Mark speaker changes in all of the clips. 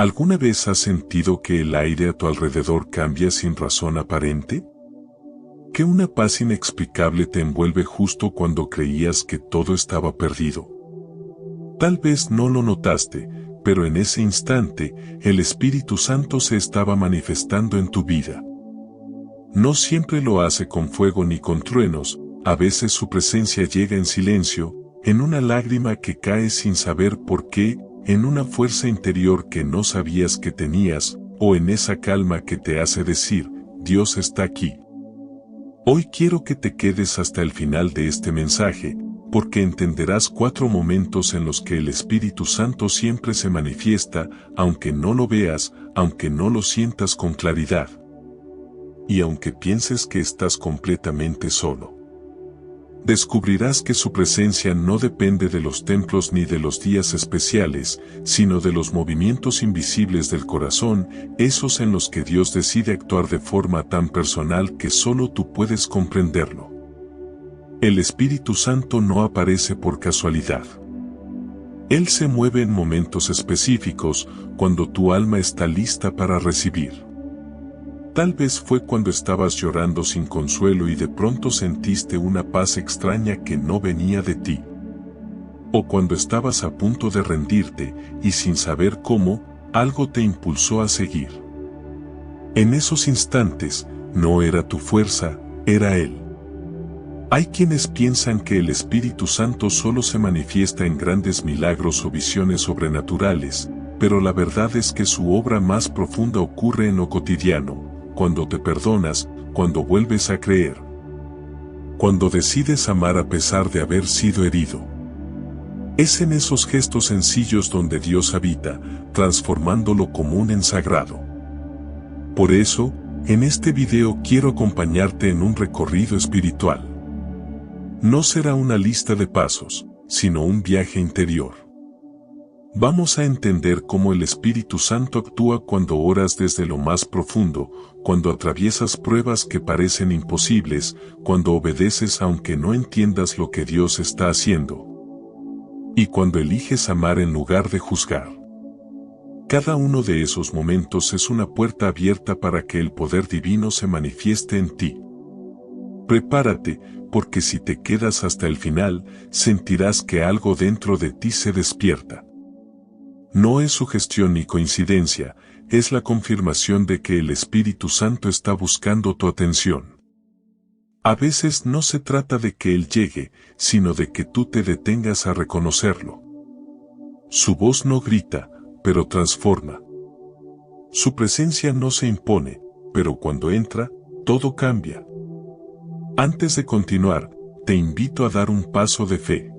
Speaker 1: ¿Alguna vez has sentido que el aire a tu alrededor cambia sin razón aparente? ¿Que una paz inexplicable te envuelve justo cuando creías que todo estaba perdido? Tal vez no lo notaste, pero en ese instante, el Espíritu Santo se estaba manifestando en tu vida. No siempre lo hace con fuego ni con truenos, a veces su presencia llega en silencio, en una lágrima que cae sin saber por qué, en una fuerza interior que no sabías que tenías, o en esa calma que te hace decir, Dios está aquí. Hoy quiero que te quedes hasta el final de este mensaje, porque entenderás 4 momentos en los que el Espíritu Santo siempre se manifiesta, aunque no lo veas, aunque no lo sientas con claridad. Y aunque pienses que estás completamente solo. Descubrirás que su presencia no depende de los templos ni de los días especiales, sino de los movimientos invisibles del corazón, esos en los que Dios decide actuar de forma tan personal que solo tú puedes comprenderlo. El Espíritu Santo no aparece por casualidad. Él se mueve en momentos específicos, cuando tu alma está lista para recibir. Tal vez fue cuando estabas llorando sin consuelo y de pronto sentiste una paz extraña que no venía de ti. O cuando estabas a punto de rendirte y sin saber cómo, algo te impulsó a seguir. En esos instantes, no era tu fuerza, era Él. Hay quienes piensan que el Espíritu Santo solo se manifiesta en grandes milagros o visiones sobrenaturales, pero la verdad es que su obra más profunda ocurre en lo cotidiano, cuando te perdonas, cuando vuelves a creer. Cuando decides amar a pesar de haber sido herido. Es en esos gestos sencillos donde Dios habita, transformando lo común en sagrado. Por eso, en este video quiero acompañarte en un recorrido espiritual. No será una lista de pasos, sino un viaje interior. Vamos a entender cómo el Espíritu Santo actúa cuando oras desde lo más profundo, cuando atraviesas pruebas que parecen imposibles, cuando obedeces aunque no entiendas lo que Dios está haciendo. Y cuando eliges amar en lugar de juzgar. Cada uno de esos momentos es una puerta abierta para que el poder divino se manifieste en ti. Prepárate, porque si te quedas hasta el final, sentirás que algo dentro de ti se despierta. No es sugestión ni coincidencia, es la confirmación de que el Espíritu Santo está buscando tu atención. A veces no se trata de que Él llegue, sino de que tú te detengas a reconocerlo. Su voz no grita, pero transforma. Su presencia no se impone, pero cuando entra, todo cambia. Antes de continuar, te invito a dar un paso de fe.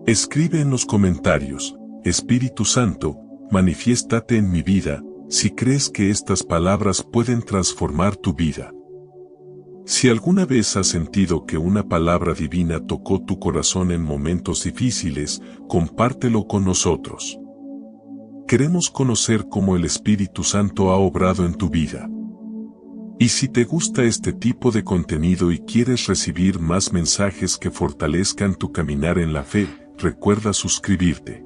Speaker 1: Escribe en los comentarios, Espíritu Santo, manifiéstate en mi vida, si crees que estas palabras pueden transformar tu vida. Si alguna vez has sentido que una palabra divina tocó tu corazón en momentos difíciles, compártelo con nosotros. Queremos conocer cómo el Espíritu Santo ha obrado en tu vida. Y si te gusta este tipo de contenido y quieres recibir más mensajes que fortalezcan tu caminar en la fe, recuerda suscribirte.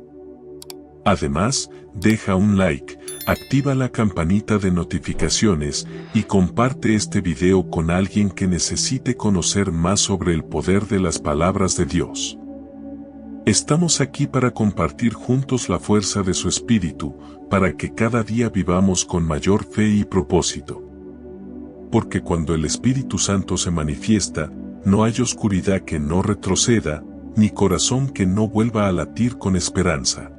Speaker 1: Además, deja un like, activa la campanita de notificaciones y comparte este video con alguien que necesite conocer más sobre el poder de las palabras de Dios. Estamos aquí para compartir juntos la fuerza de su Espíritu, para que cada día vivamos con mayor fe y propósito. Porque cuando el Espíritu Santo se manifiesta, no hay oscuridad que no retroceda, ni corazón que no vuelva a latir con esperanza.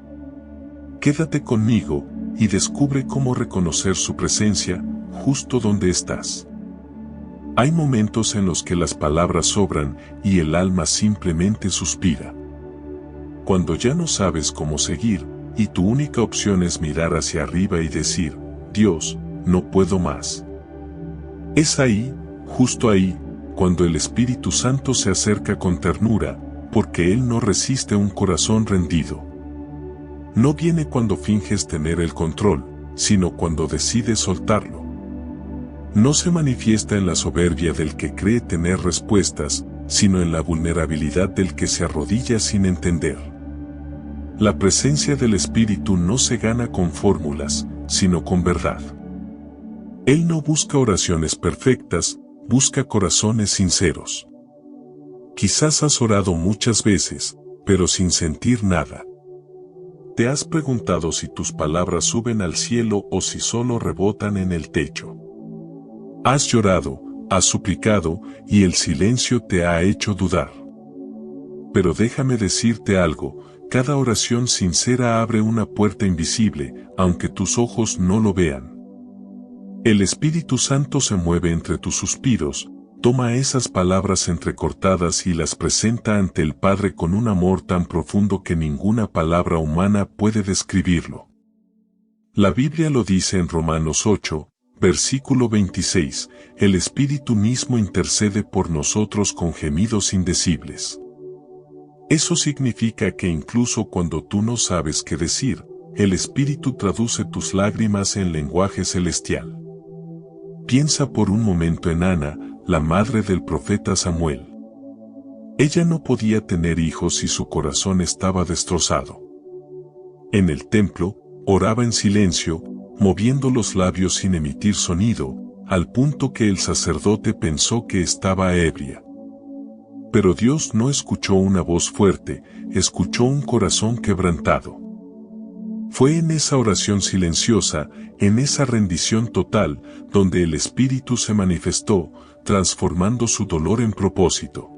Speaker 1: Quédate conmigo, y descubre cómo reconocer su presencia, justo donde estás. Hay momentos en los que las palabras sobran, y el alma simplemente suspira. Cuando ya no sabes cómo seguir, y tu única opción es mirar hacia arriba y decir, Dios, no puedo más. Es ahí, justo ahí, cuando el Espíritu Santo se acerca con ternura, porque Él no resiste un corazón rendido. No viene cuando finges tener el control, sino cuando decides soltarlo. No se manifiesta en la soberbia del que cree tener respuestas, sino en la vulnerabilidad del que se arrodilla sin entender. La presencia del Espíritu no se gana con fórmulas, sino con verdad. Él no busca oraciones perfectas, busca corazones sinceros. Quizás has orado muchas veces, pero sin sentir nada. ¿Te has preguntado si tus palabras suben al cielo o si solo rebotan en el techo? Has llorado, has suplicado, y el silencio te ha hecho dudar. Pero déjame decirte algo, cada oración sincera abre una puerta invisible, aunque tus ojos no lo vean. El Espíritu Santo se mueve entre tus suspiros, toma esas palabras entrecortadas y las presenta ante el Padre con un amor tan profundo que ninguna palabra humana puede describirlo. La Biblia lo dice en Romanos 8, versículo 26, el Espíritu mismo intercede por nosotros con gemidos indecibles. Eso significa que incluso cuando tú no sabes qué decir, el Espíritu traduce tus lágrimas en lenguaje celestial. Piensa por un momento en Ana, la madre del profeta Samuel. Ella no podía tener hijos y su corazón estaba destrozado. En el templo, oraba en silencio, moviendo los labios sin emitir sonido, al punto que el sacerdote pensó que estaba ebria. Pero Dios no escuchó una voz fuerte, escuchó un corazón quebrantado. Fue en esa oración silenciosa, en esa rendición total, donde el Espíritu se manifestó, transformando su dolor en propósito.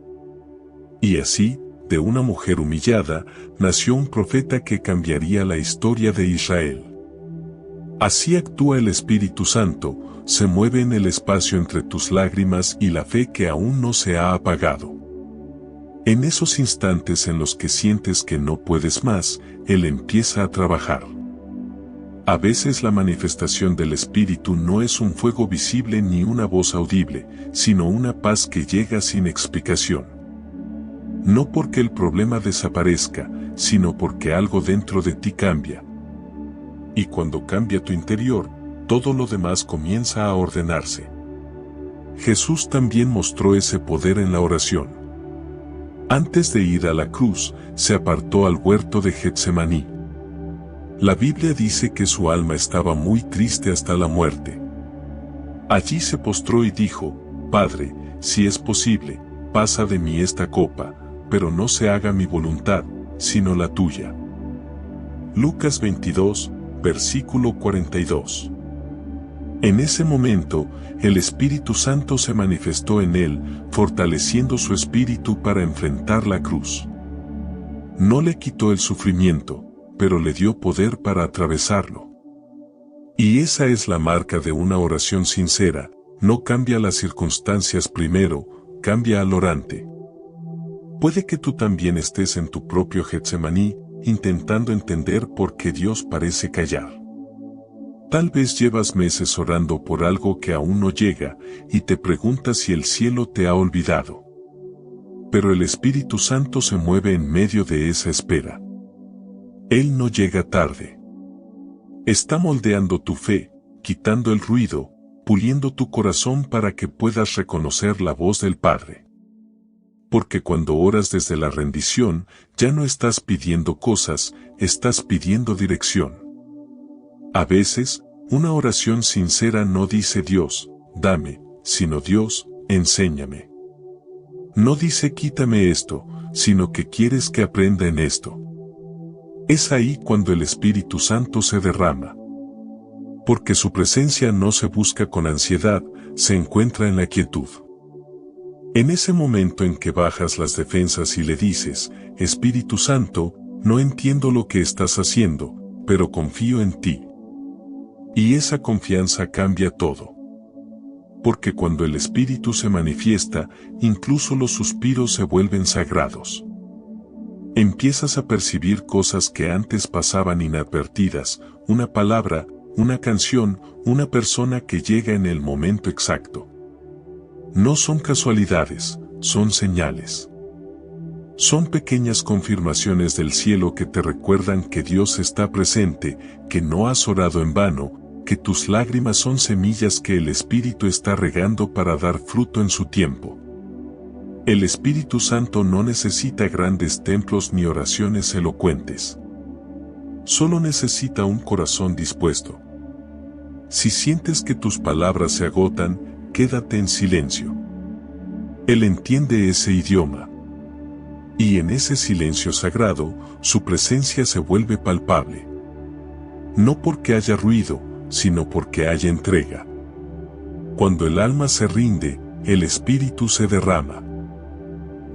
Speaker 1: Y así, de una mujer humillada, nació un profeta que cambiaría la historia de Israel. Así actúa el Espíritu Santo, se mueve en el espacio entre tus lágrimas y la fe que aún no se ha apagado. En esos instantes en los que sientes que no puedes más, Él empieza a trabajar. A veces la manifestación del Espíritu no es un fuego visible ni una voz audible, sino una paz que llega sin explicación. No porque el problema desaparezca, sino porque algo dentro de ti cambia. Y cuando cambia tu interior, todo lo demás comienza a ordenarse. Jesús también mostró ese poder en la oración. Antes de ir a la cruz, se apartó al huerto de Getsemaní. La Biblia dice que su alma estaba muy triste hasta la muerte. Allí se postró y dijo, Padre, si es posible, pasa de mí esta copa, pero no se haga mi voluntad, sino la tuya. Lucas 22, versículo 42. En ese momento, el Espíritu Santo se manifestó en él, fortaleciendo su espíritu para enfrentar la cruz. No le quitó el sufrimiento, pero le dio poder para atravesarlo. Y esa es la marca de una oración sincera, no cambia las circunstancias primero, cambia al orante. Puede que tú también estés en tu propio Getsemaní, intentando entender por qué Dios parece callar. Tal vez llevas meses orando por algo que aún no llega, y te preguntas si el cielo te ha olvidado. Pero el Espíritu Santo se mueve en medio de esa espera. Él no llega tarde. Está moldeando tu fe, quitando el ruido, puliendo tu corazón para que puedas reconocer la voz del Padre. Porque cuando oras desde la rendición, ya no estás pidiendo cosas, estás pidiendo dirección. A veces, una oración sincera no dice Dios, dame, sino Dios, enséñame. No dice quítame esto, sino que quieres que aprenda en esto. Es ahí cuando el Espíritu Santo se derrama. Porque su presencia no se busca con ansiedad, se encuentra en la quietud. En ese momento en que bajas las defensas y le dices, Espíritu Santo, no entiendo lo que estás haciendo, pero confío en ti. Y esa confianza cambia todo. Porque cuando el Espíritu se manifiesta, incluso los suspiros se vuelven sagrados. Empiezas a percibir cosas que antes pasaban inadvertidas, una palabra, una canción, una persona que llega en el momento exacto. No son casualidades, son señales. Son pequeñas confirmaciones del cielo que te recuerdan que Dios está presente, que no has orado en vano, que tus lágrimas son semillas que el Espíritu está regando para dar fruto en su tiempo. El Espíritu Santo no necesita grandes templos ni oraciones elocuentes. solo necesita un corazón dispuesto. Si sientes que tus palabras se agotan, quédate en silencio. Él entiende ese idioma. Y en ese silencio sagrado, su presencia se vuelve palpable. No porque haya ruido, sino porque haya entrega. Cuando el alma se rinde, el espíritu se derrama.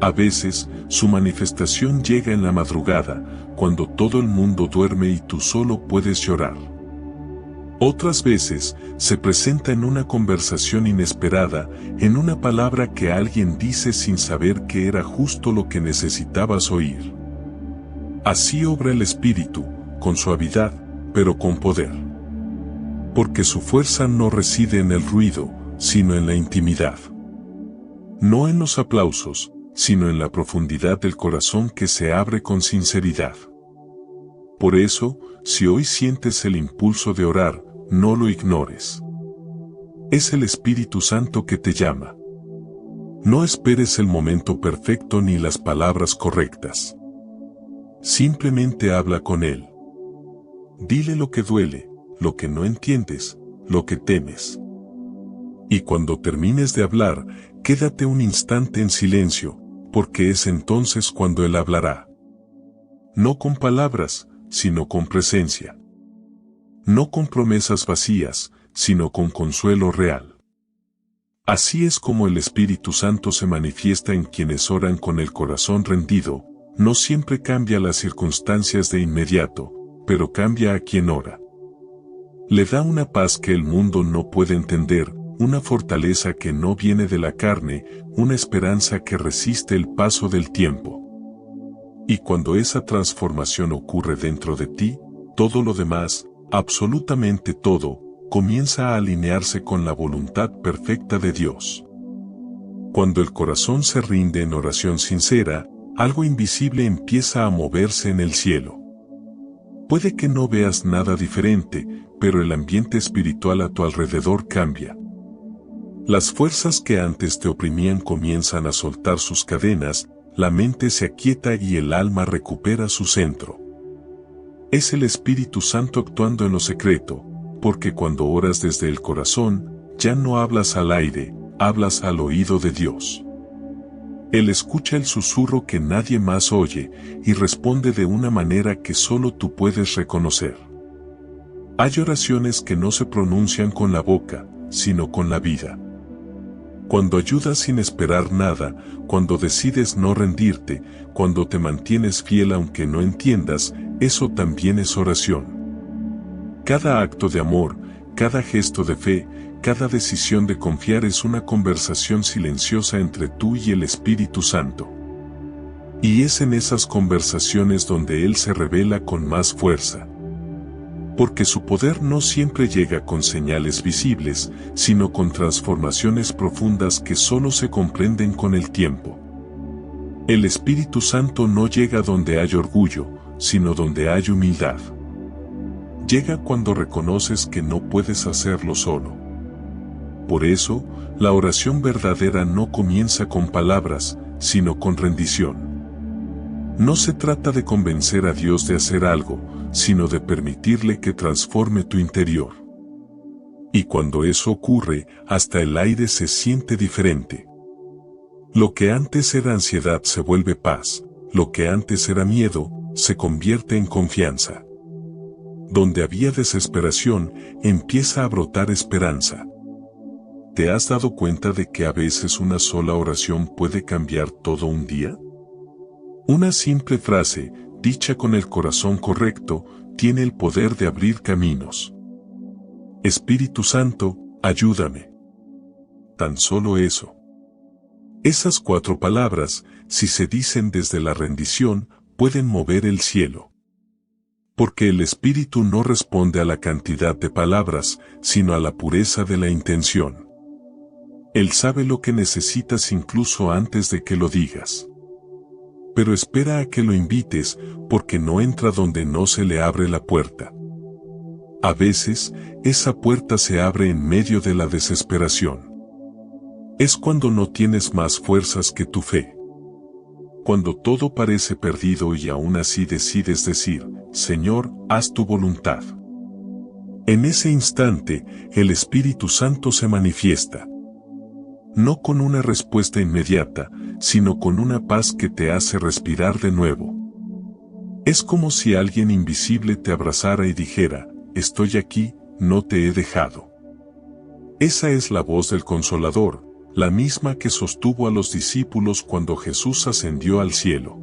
Speaker 1: A veces, su manifestación llega en la madrugada, cuando todo el mundo duerme y tú solo puedes llorar. Otras veces, se presenta en una conversación inesperada, en una palabra que alguien dice sin saber que era justo lo que necesitabas oír. Así obra el espíritu, con suavidad, pero con poder. Porque su fuerza no reside en el ruido, sino en la intimidad. No en los aplausos, sino en la profundidad del corazón que se abre con sinceridad. Por eso, si hoy sientes el impulso de orar, no lo ignores. Es el Espíritu Santo que te llama. No esperes el momento perfecto ni las palabras correctas. Simplemente habla con Él. Dile lo que duele, lo que no entiendes, lo que temes. Y cuando termines de hablar, quédate un instante en silencio, porque es entonces cuando Él hablará. No con palabras, sino con presencia. No con promesas vacías, sino con consuelo real. Así es como el Espíritu Santo se manifiesta en quienes oran con el corazón rendido. No siempre cambia las circunstancias de inmediato, pero cambia a quien ora. Le da una paz que el mundo no puede entender, una fortaleza que no viene de la carne, una esperanza que resiste el paso del tiempo. Y cuando esa transformación ocurre dentro de ti, todo lo demás, absolutamente todo, comienza a alinearse con la voluntad perfecta de Dios. Cuando el corazón se rinde en oración sincera, algo invisible empieza a moverse en el cielo. Puede que no veas nada diferente, pero el ambiente espiritual a tu alrededor cambia. Las fuerzas que antes te oprimían comienzan a soltar sus cadenas, la mente se aquieta y el alma recupera su centro. Es el Espíritu Santo actuando en lo secreto, porque cuando oras desde el corazón, ya no hablas al aire, hablas al oído de Dios. Él escucha el susurro que nadie más oye y responde de una manera que solo tú puedes reconocer. Hay oraciones que no se pronuncian con la boca, sino con la vida. Cuando ayudas sin esperar nada, cuando decides no rendirte, cuando te mantienes fiel aunque no entiendas, eso también es oración. Cada acto de amor, cada gesto de fe, cada decisión de confiar es una conversación silenciosa entre tú y el Espíritu Santo. Y es en esas conversaciones donde Él se revela con más fuerza. Porque su poder no siempre llega con señales visibles, sino con transformaciones profundas que solo se comprenden con el tiempo. El Espíritu Santo no llega donde hay orgullo, sino donde hay humildad. Llega cuando reconoces que no puedes hacerlo solo. Por eso, la oración verdadera no comienza con palabras, sino con rendición. No se trata de convencer a Dios de hacer algo, sino de permitirle que transforme tu interior. Y cuando eso ocurre, hasta el aire se siente diferente. Lo que antes era ansiedad se vuelve paz, lo que antes era miedo, se convierte en confianza. Donde había desesperación, empieza a brotar esperanza. ¿Te has dado cuenta de que a veces una sola oración puede cambiar todo un día? Una simple frase, dicha con el corazón correcto, tiene el poder de abrir caminos. Espíritu Santo, ayúdame. Tan solo eso. Esas 4 palabras, si se dicen desde la rendición, pueden mover el cielo. Porque el Espíritu no responde a la cantidad de palabras, sino a la pureza de la intención. Él sabe lo que necesitas incluso antes de que lo digas. Pero espera a que lo invites, porque no entra donde no se le abre la puerta. A veces, esa puerta se abre en medio de la desesperación. Es cuando no tienes más fuerzas que tu fe. Cuando todo parece perdido y aún así decides decir, Señor, haz tu voluntad. En ese instante, el Espíritu Santo se manifiesta. No con una respuesta inmediata, sino con una paz que te hace respirar de nuevo. Es como si alguien invisible te abrazara y dijera, estoy aquí, no te he dejado. Esa es la voz del Consolador, la misma que sostuvo a los discípulos cuando Jesús ascendió al cielo.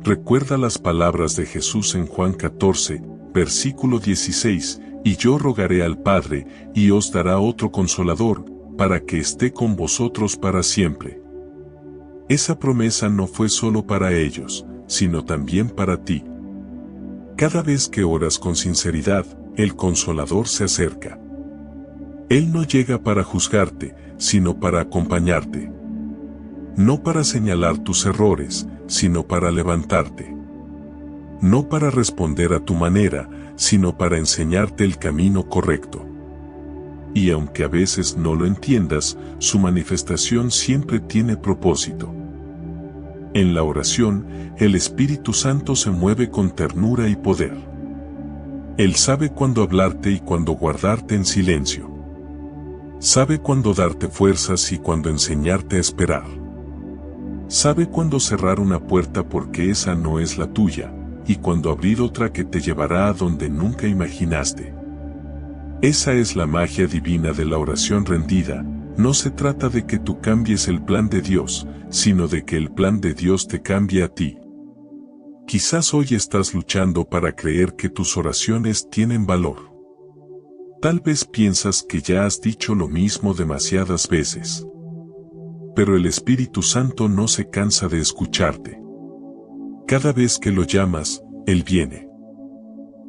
Speaker 1: Recuerda las palabras de Jesús en Juan 14, versículo 16, y yo rogaré al Padre, y os dará otro Consolador, para que esté con vosotros para siempre. Esa promesa no fue solo para ellos, sino también para ti. Cada vez que oras con sinceridad, el Consolador se acerca. Él no llega para juzgarte, sino para acompañarte. No para señalar tus errores, sino para levantarte. No para responder a tu manera, sino para enseñarte el camino correcto. Y aunque a veces no lo entiendas, su manifestación siempre tiene propósito. En la oración, el Espíritu Santo se mueve con ternura y poder. Él sabe cuándo hablarte y cuándo guardarte en silencio. Sabe cuándo darte fuerzas y cuándo enseñarte a esperar. Sabe cuándo cerrar una puerta porque esa no es la tuya, y cuándo abrir otra que te llevará a donde nunca imaginaste. Esa es la magia divina de la oración rendida. No se trata de que tú cambies el plan de Dios, sino de que el plan de Dios te cambie a ti. Quizás hoy estás luchando para creer que tus oraciones tienen valor. Tal vez piensas que ya has dicho lo mismo demasiadas veces. Pero el Espíritu Santo no se cansa de escucharte. Cada vez que lo llamas, Él viene.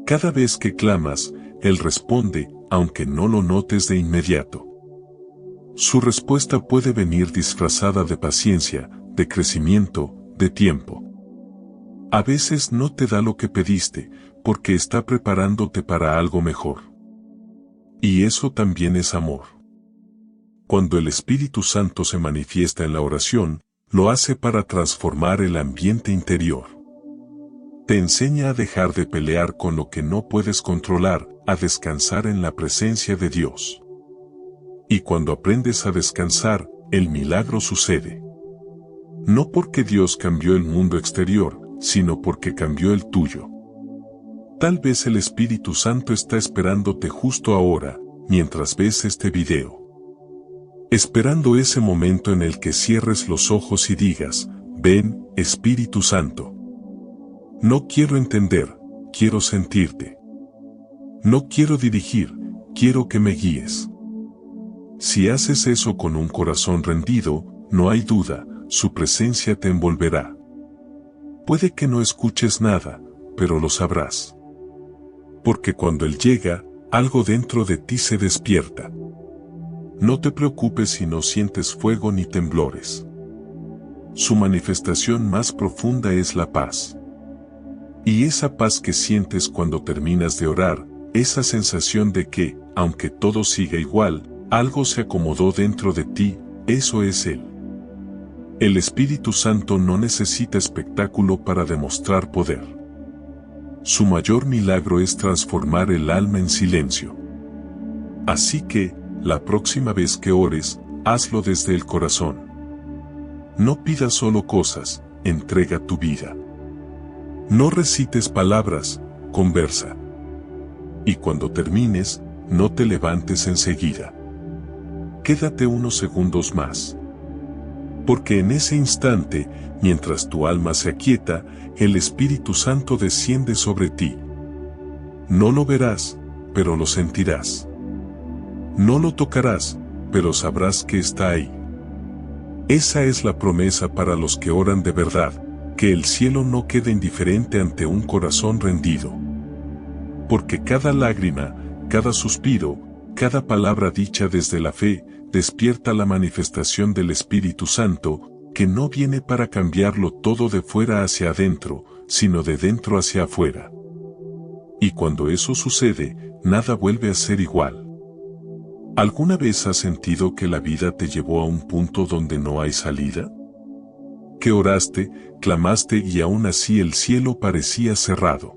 Speaker 1: Cada vez que clamas, Él responde, aunque no lo notes de inmediato. Su respuesta puede venir disfrazada de paciencia, de crecimiento, de tiempo. A veces no te da lo que pediste, porque está preparándote para algo mejor. Y eso también es amor. Cuando el Espíritu Santo se manifiesta en la oración, lo hace para transformar el ambiente interior. Te enseña a dejar de pelear con lo que no puedes controlar, a descansar en la presencia de Dios. Y cuando aprendes a descansar, el milagro sucede. No porque Dios cambió el mundo exterior, sino porque cambió el tuyo. Tal vez el Espíritu Santo está esperándote justo ahora, mientras ves este video. Esperando ese momento en el que cierres los ojos y digas, ven, Espíritu Santo. No quiero entender, quiero sentirte. No quiero dirigir, quiero que me guíes. Si haces eso con un corazón rendido, no hay duda, su presencia te envolverá. Puede que no escuches nada, pero lo sabrás. Porque cuando Él llega, algo dentro de ti se despierta. No te preocupes si no sientes fuego ni temblores. Su manifestación más profunda es la paz. Y esa paz que sientes cuando terminas de orar, esa sensación de que, aunque todo siga igual, algo se acomodó dentro de ti, eso es Él. El Espíritu Santo no necesita espectáculo para demostrar poder. Su mayor milagro es transformar el alma en silencio. Así que, la próxima vez que ores, hazlo desde el corazón. No pidas solo cosas, entrega tu vida. No recites palabras, conversa. Y cuando termines, no te levantes enseguida. Quédate unos segundos más. Porque en ese instante, mientras tu alma se aquieta, el Espíritu Santo desciende sobre ti. No lo verás, pero lo sentirás. No lo tocarás, pero sabrás que está ahí. Esa es la promesa para los que oran de verdad, que el cielo no quede indiferente ante un corazón rendido. Porque cada lágrima, cada suspiro, cada palabra dicha desde la fe, despierta la manifestación del Espíritu Santo, que no viene para cambiarlo todo de fuera hacia adentro, sino de dentro hacia afuera. Y cuando eso sucede, nada vuelve a ser igual. ¿Alguna vez has sentido que la vida te llevó a un punto donde no hay salida? que oraste, clamaste y aún así el cielo parecía cerrado.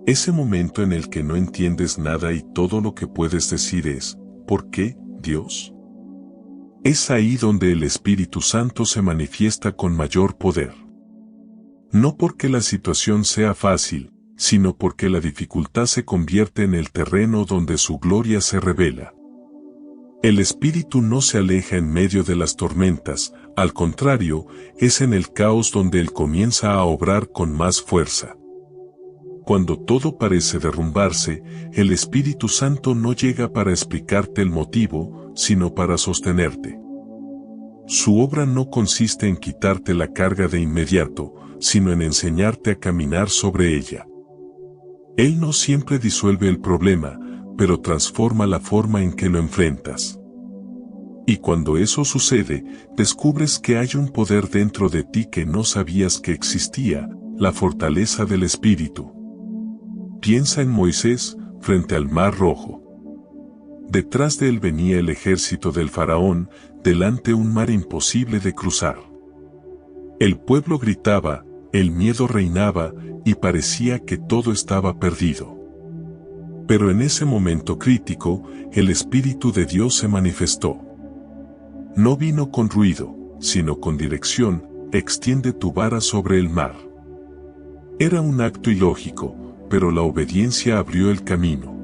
Speaker 1: Ese momento en el que no entiendes nada y todo lo que puedes decir es, ¿por qué, Dios? Es ahí donde el Espíritu Santo se manifiesta con mayor poder. No porque la situación sea fácil, sino porque la dificultad se convierte en el terreno donde su gloria se revela. El Espíritu no se aleja en medio de las tormentas, al contrario, es en el caos donde Él comienza a obrar con más fuerza. Cuando todo parece derrumbarse, el Espíritu Santo no llega para explicarte el motivo, sino para sostenerte. Su obra no consiste en quitarte la carga de inmediato, sino en enseñarte a caminar sobre ella. Él no siempre disuelve el problema, pero transforma la forma en que lo enfrentas. Y cuando eso sucede, descubres que hay un poder dentro de ti que no sabías que existía, la fortaleza del Espíritu. Piensa en Moisés, frente al Mar Rojo. Detrás de él venía el ejército del faraón, delante un mar imposible de cruzar. El pueblo gritaba, el miedo reinaba, y parecía que todo estaba perdido. Pero en ese momento crítico, el Espíritu de Dios se manifestó. No vino con ruido, sino con dirección, extiende tu vara sobre el mar. Era un acto ilógico, pero la obediencia abrió el camino.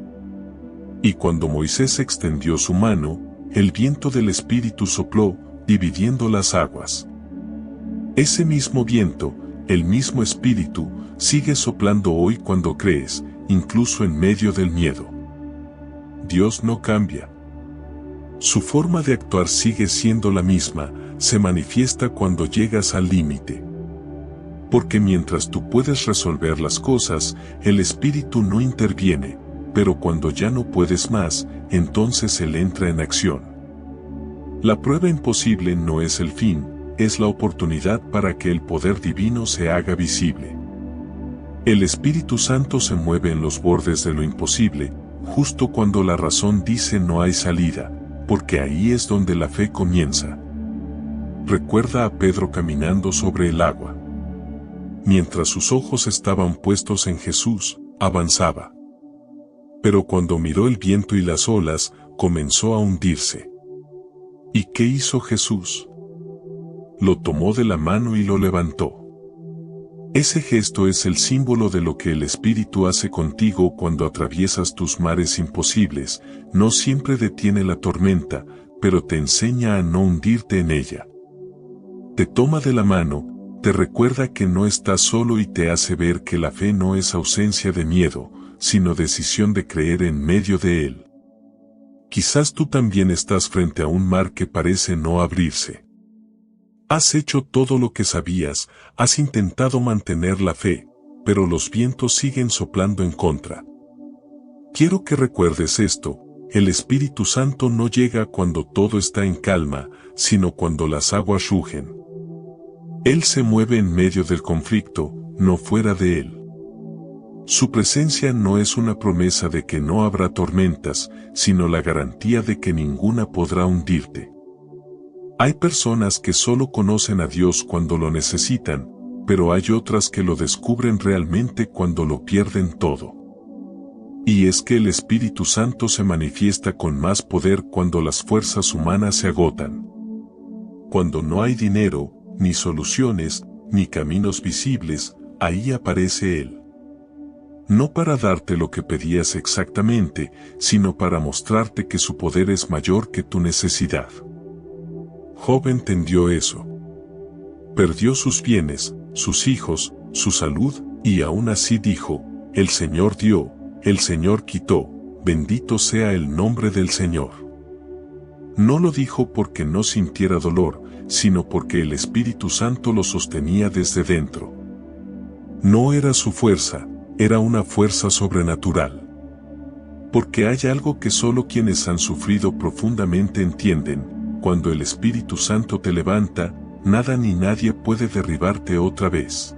Speaker 1: Y cuando Moisés extendió su mano, el viento del Espíritu sopló, dividiendo las aguas. Ese mismo viento, el mismo Espíritu, sigue soplando hoy cuando crees, incluso en medio del miedo. Dios no cambia. Su forma de actuar sigue siendo la misma, se manifiesta cuando llegas al límite. Porque mientras tú puedes resolver las cosas, el Espíritu no interviene, pero cuando ya no puedes más, entonces Él entra en acción. La prueba imposible no es el fin, es la oportunidad para que el poder divino se haga visible. El Espíritu Santo se mueve en los bordes de lo imposible, justo cuando la razón dice no hay salida, porque ahí es donde la fe comienza. Recuerda a Pedro caminando sobre el agua. Mientras sus ojos estaban puestos en Jesús, avanzaba. Pero cuando miró el viento y las olas, comenzó a hundirse. ¿Y qué hizo Jesús? Lo tomó de la mano y lo levantó. Ese gesto es el símbolo de lo que el Espíritu hace contigo cuando atraviesas tus mares imposibles. No siempre detiene la tormenta, pero te enseña a no hundirte en ella. Te toma de la mano, te recuerda que no estás solo y te hace ver que la fe no es ausencia de miedo, sino decisión de creer en medio de él. Quizás tú también estás frente a un mar que parece no abrirse. Has hecho todo lo que sabías, has intentado mantener la fe, pero los vientos siguen soplando en contra. Quiero que recuerdes esto, el Espíritu Santo no llega cuando todo está en calma, sino cuando las aguas rugen. Él se mueve en medio del conflicto, no fuera de él. Su presencia no es una promesa de que no habrá tormentas, sino la garantía de que ninguna podrá hundirte. Hay personas que solo conocen a Dios cuando lo necesitan, pero hay otras que lo descubren realmente cuando lo pierden todo. Y es que el Espíritu Santo se manifiesta con más poder cuando las fuerzas humanas se agotan. Cuando no hay dinero, ni soluciones, ni caminos visibles, ahí aparece Él. No para darte lo que pedías exactamente, sino para mostrarte que su poder es mayor que tu necesidad. Job entendió eso. Perdió sus bienes, sus hijos, su salud, y aún así dijo, el Señor dio, el Señor quitó, bendito sea el nombre del Señor. No lo dijo porque no sintiera dolor, sino porque el Espíritu Santo lo sostenía desde dentro. No era su fuerza, era una fuerza sobrenatural. Porque hay algo que solo quienes han sufrido profundamente entienden. Cuando el Espíritu Santo te levanta, nada ni nadie puede derribarte otra vez.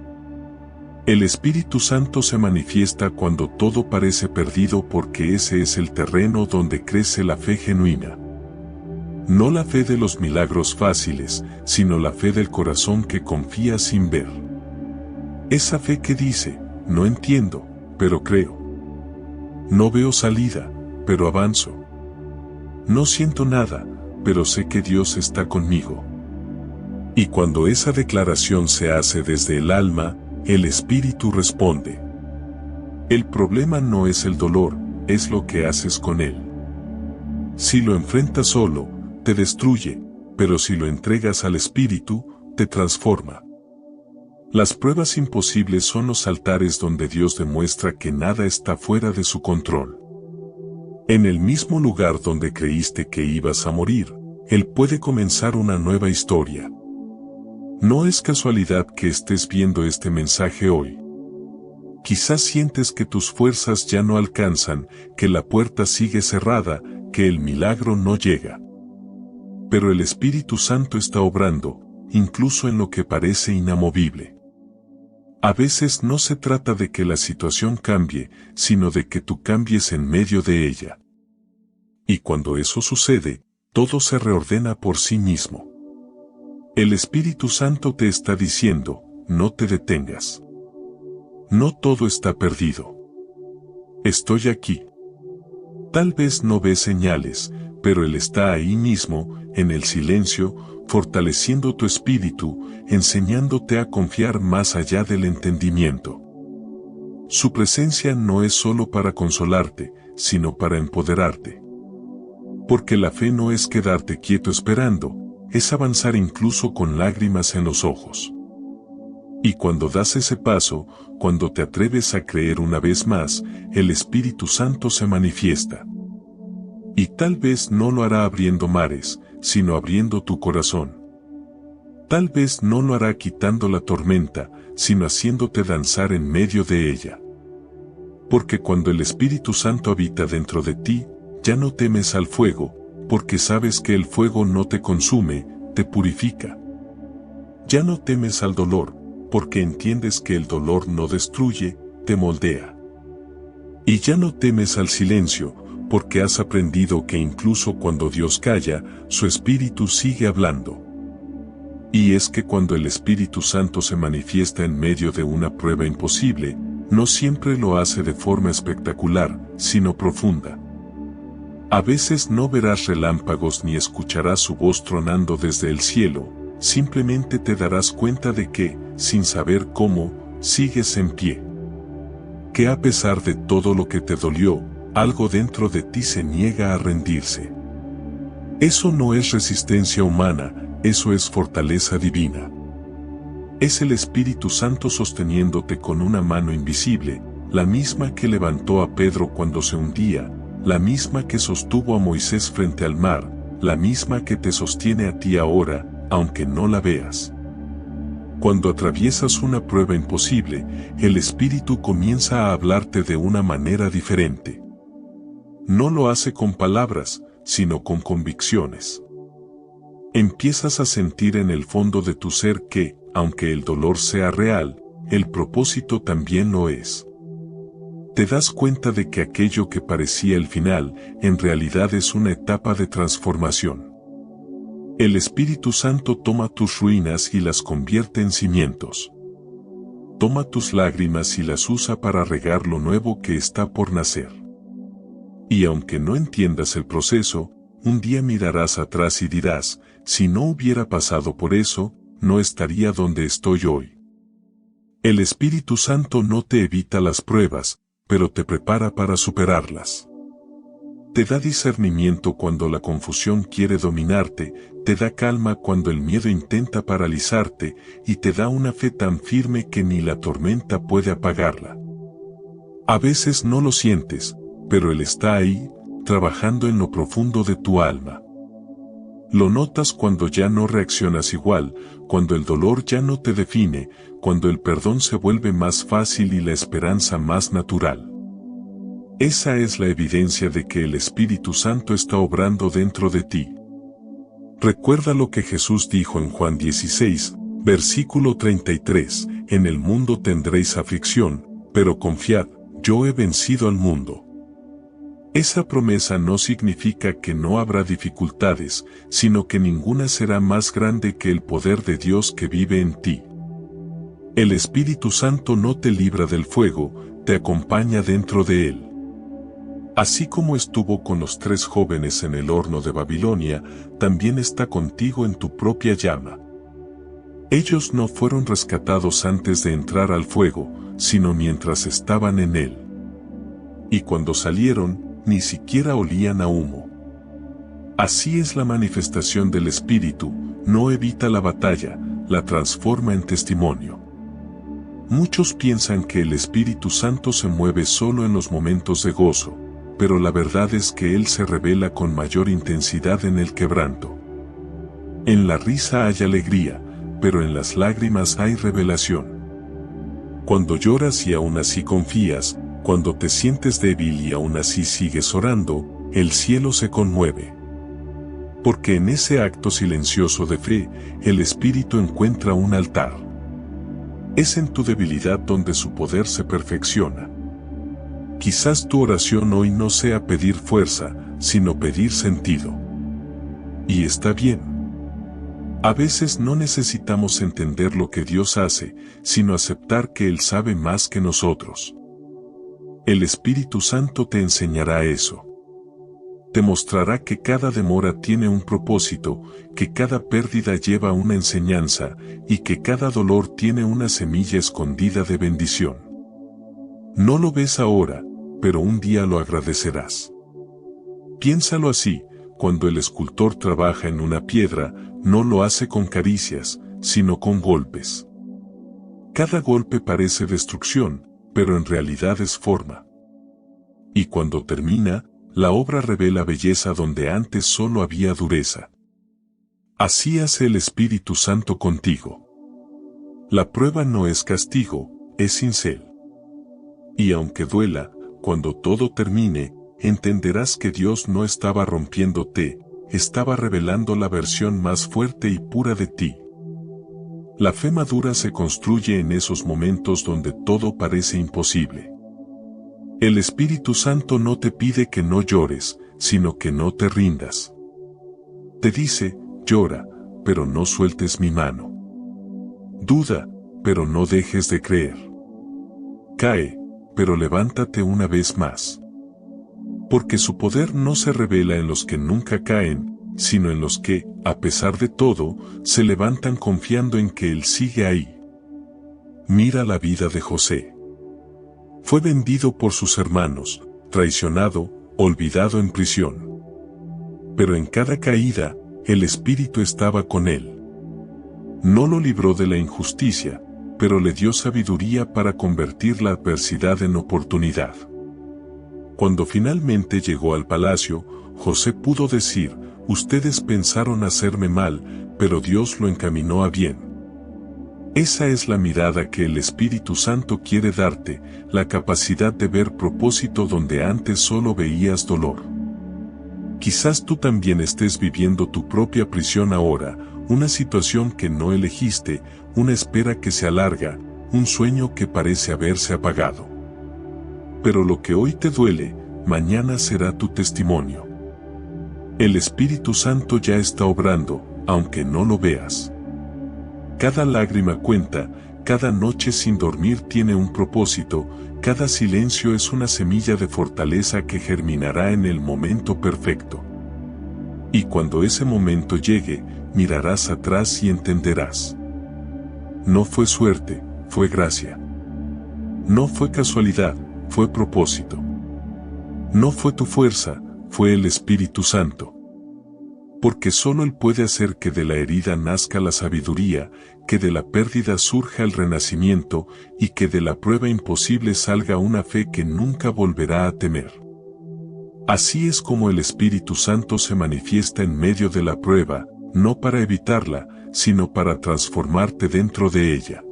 Speaker 1: El Espíritu Santo se manifiesta cuando todo parece perdido porque ese es el terreno donde crece la fe genuina. No la fe de los milagros fáciles, sino la fe del corazón que confía sin ver. Esa fe que dice, no entiendo, pero creo. No veo salida, pero avanzo. No siento nada, pero sé que Dios está conmigo. Y cuando esa declaración se hace desde el alma, el Espíritu responde. El problema no es el dolor, es lo que haces con él. Si lo enfrentas solo, te destruye, pero si lo entregas al Espíritu, te transforma. Las pruebas imposibles son los altares donde Dios demuestra que nada está fuera de su control. En el mismo lugar donde creíste que ibas a morir, Él puede comenzar una nueva historia. No es casualidad que estés viendo este mensaje hoy. Quizás sientes que tus fuerzas ya no alcanzan, que la puerta sigue cerrada, que el milagro no llega. Pero el Espíritu Santo está obrando, incluso en lo que parece inamovible. A veces no se trata de que la situación cambie, sino de que tú cambies en medio de ella. Y cuando eso sucede, todo se reordena por sí mismo. El Espíritu Santo te está diciendo, no te detengas. No todo está perdido. Estoy aquí. Tal vez no ves señales, pero Él está ahí mismo, en el silencio, fortaleciendo tu espíritu, enseñándote a confiar más allá del entendimiento. Su presencia no es solo para consolarte, sino para empoderarte. Porque la fe no es quedarte quieto esperando, es avanzar incluso con lágrimas en los ojos. Y cuando das ese paso, cuando te atreves a creer una vez más, el Espíritu Santo se manifiesta. Y tal vez no lo hará abriendo mares, sino abriendo tu corazón. Tal vez no lo hará quitando la tormenta, sino haciéndote danzar en medio de ella. Porque cuando el Espíritu Santo habita dentro de ti, ya no temes al fuego, porque sabes que el fuego no te consume, te purifica. Ya no temes al dolor, porque entiendes que el dolor no destruye, te moldea. Y ya no temes al silencio, porque has aprendido que incluso cuando Dios calla, su Espíritu sigue hablando. Y es que cuando el Espíritu Santo se manifiesta en medio de una prueba imposible, no siempre lo hace de forma espectacular, sino profunda. A veces no verás relámpagos ni escucharás su voz tronando desde el cielo, simplemente te darás cuenta de que, sin saber cómo, sigues en pie. Que a pesar de todo lo que te dolió, algo dentro de ti se niega a rendirse. Eso no es resistencia humana, eso es fortaleza divina. Es el Espíritu Santo sosteniéndote con una mano invisible, la misma que levantó a Pedro cuando se hundía, la misma que sostuvo a Moisés frente al mar, la misma que te sostiene a ti ahora, aunque no la veas. Cuando atraviesas una prueba imposible, el Espíritu comienza a hablarte de una manera diferente. No lo hace con palabras, sino con convicciones. Empiezas a sentir en el fondo de tu ser que, aunque el dolor sea real, el propósito también lo es. Te das cuenta de que aquello que parecía el final, en realidad es una etapa de transformación. El Espíritu Santo toma tus ruinas y las convierte en cimientos. Toma tus lágrimas y las usa para regar lo nuevo que está por nacer. Y aunque no entiendas el proceso, un día mirarás atrás y dirás, si no hubiera pasado por eso, no estaría donde estoy hoy. El Espíritu Santo no te evita las pruebas, pero te prepara para superarlas. Te da discernimiento cuando la confusión quiere dominarte, te da calma cuando el miedo intenta paralizarte, y te da una fe tan firme que ni la tormenta puede apagarla. A veces no lo sientes, pero Él está ahí, trabajando en lo profundo de tu alma. Lo notas cuando ya no reaccionas igual, cuando el dolor ya no te define, cuando el perdón se vuelve más fácil y la esperanza más natural. Esa es la evidencia de que el Espíritu Santo está obrando dentro de ti. Recuerda lo que Jesús dijo en Juan 16, versículo 33, en el mundo tendréis aflicción, pero confiad, yo he vencido al mundo. Esa promesa no significa que no habrá dificultades, sino que ninguna será más grande que el poder de Dios que vive en ti. El Espíritu Santo no te libra del fuego, te acompaña dentro de él. Así como estuvo con los 3 jóvenes en el horno de Babilonia, también está contigo en tu propia llama. Ellos no fueron rescatados antes de entrar al fuego, sino mientras estaban en él. Y cuando salieron, ni siquiera olían a humo. Así es la manifestación del Espíritu, no evita la batalla, la transforma en testimonio. Muchos piensan que el Espíritu Santo se mueve solo en los momentos de gozo, pero la verdad es que Él se revela con mayor intensidad en el quebranto. En la risa hay alegría, pero en las lágrimas hay revelación. Cuando lloras y aún así confías, cuando te sientes débil y aún así sigues orando, el cielo se conmueve. Porque en ese acto silencioso de fe, el Espíritu encuentra un altar. Es en tu debilidad donde su poder se perfecciona. Quizás tu oración hoy no sea pedir fuerza, sino pedir sentido. Y está bien. A veces no necesitamos entender lo que Dios hace, sino aceptar que Él sabe más que nosotros. El Espíritu Santo te enseñará eso. Te mostrará que cada demora tiene un propósito, que cada pérdida lleva una enseñanza, y que cada dolor tiene una semilla escondida de bendición. No lo ves ahora, pero un día lo agradecerás. Piénsalo así, cuando el escultor trabaja en una piedra, no lo hace con caricias, sino con golpes. Cada golpe parece destrucción, pero en realidad es forma. Y cuando termina, la obra revela belleza donde antes solo había dureza. Así hace el Espíritu Santo contigo. La prueba no es castigo, es cincel. Y aunque duela, cuando todo termine, entenderás que Dios no estaba rompiéndote, estaba revelando la versión más fuerte y pura de ti. La fe madura se construye en esos momentos donde todo parece imposible. El Espíritu Santo no te pide que no llores, sino que no te rindas. Te dice, llora, pero no sueltes mi mano. Duda, pero no dejes de creer. Cae, pero levántate una vez más. Porque su poder no se revela en los que nunca caen, sino en los que, a pesar de todo, se levantan confiando en que Él sigue ahí. Mira la vida de José. Fue vendido por sus hermanos, traicionado, olvidado en prisión. Pero en cada caída, el Espíritu estaba con él. No lo libró de la injusticia, pero le dio sabiduría para convertir la adversidad en oportunidad. Cuando finalmente llegó al palacio, José pudo decir, ustedes pensaron hacerme mal, pero Dios lo encaminó a bien. Esa es la mirada que el Espíritu Santo quiere darte, la capacidad de ver propósito donde antes solo veías dolor. Quizás tú también estés viviendo tu propia prisión ahora, una situación que no elegiste, una espera que se alarga, un sueño que parece haberse apagado. Pero lo que hoy te duele, mañana será tu testimonio. El Espíritu Santo ya está obrando, aunque no lo veas. Cada lágrima cuenta, cada noche sin dormir tiene un propósito, cada silencio es una semilla de fortaleza que germinará en el momento perfecto. Y cuando ese momento llegue, mirarás atrás y entenderás. No fue suerte, fue gracia. No fue casualidad, fue propósito. No fue tu fuerza, fue el Espíritu Santo. Porque solo Él puede hacer que de la herida nazca la sabiduría, que de la pérdida surja el renacimiento, y que de la prueba imposible salga una fe que nunca volverá a temer. Así es como el Espíritu Santo se manifiesta en medio de la prueba, no para evitarla, sino para transformarte dentro de ella.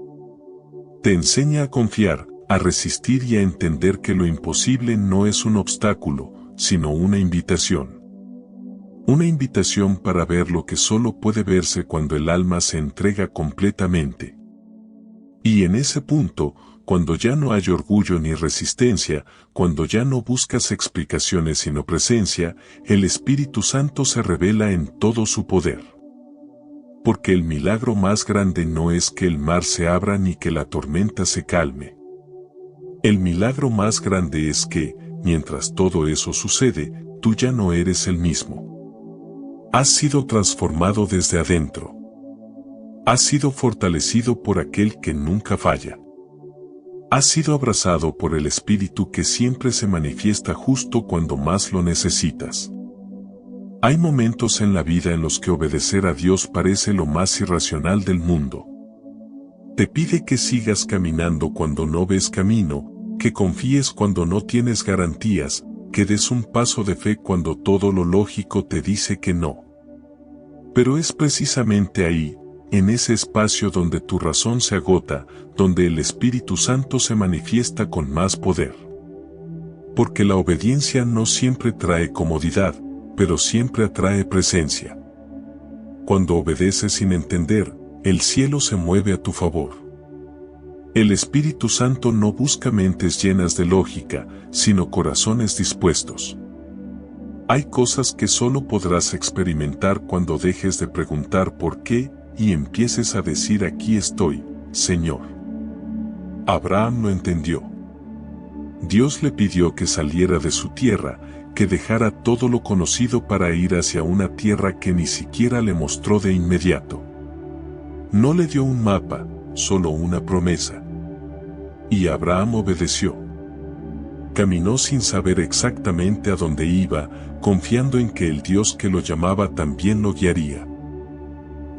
Speaker 1: Te enseña a confiar, a resistir y a entender que lo imposible no es un obstáculo, sino una invitación. Una invitación para ver lo que solo puede verse cuando el alma se entrega completamente. Y en ese punto, cuando ya no hay orgullo ni resistencia, cuando ya no buscas explicaciones sino presencia, el Espíritu Santo se revela en todo su poder. Porque el milagro más grande no es que el mar se abra ni que la tormenta se calme. El milagro más grande es que, mientras todo eso sucede, tú ya no eres el mismo. Has sido transformado desde adentro. Has sido fortalecido por aquel que nunca falla. Has sido abrazado por el Espíritu que siempre se manifiesta justo cuando más lo necesitas. Hay momentos en la vida en los que obedecer a Dios parece lo más irracional del mundo. Te pide que sigas caminando cuando no ves camino, que confíes cuando no tienes garantías, que des un paso de fe cuando todo lo lógico te dice que no. Pero es precisamente ahí, en ese espacio donde tu razón se agota, donde el Espíritu Santo se manifiesta con más poder. Porque la obediencia no siempre trae comodidad, pero siempre atrae presencia. Cuando obedeces sin entender, el cielo se mueve a tu favor. El Espíritu Santo no busca mentes llenas de lógica, sino corazones dispuestos. Hay cosas que solo podrás experimentar cuando dejes de preguntar por qué y empieces a decir aquí estoy, Señor. Abraham lo entendió. Dios le pidió que saliera de su tierra, que dejara todo lo conocido para ir hacia una tierra que ni siquiera le mostró de inmediato. No le dio un mapa, solo una promesa. Y Abraham obedeció. Caminó sin saber exactamente a dónde iba, confiando en que el Dios que lo llamaba también lo guiaría.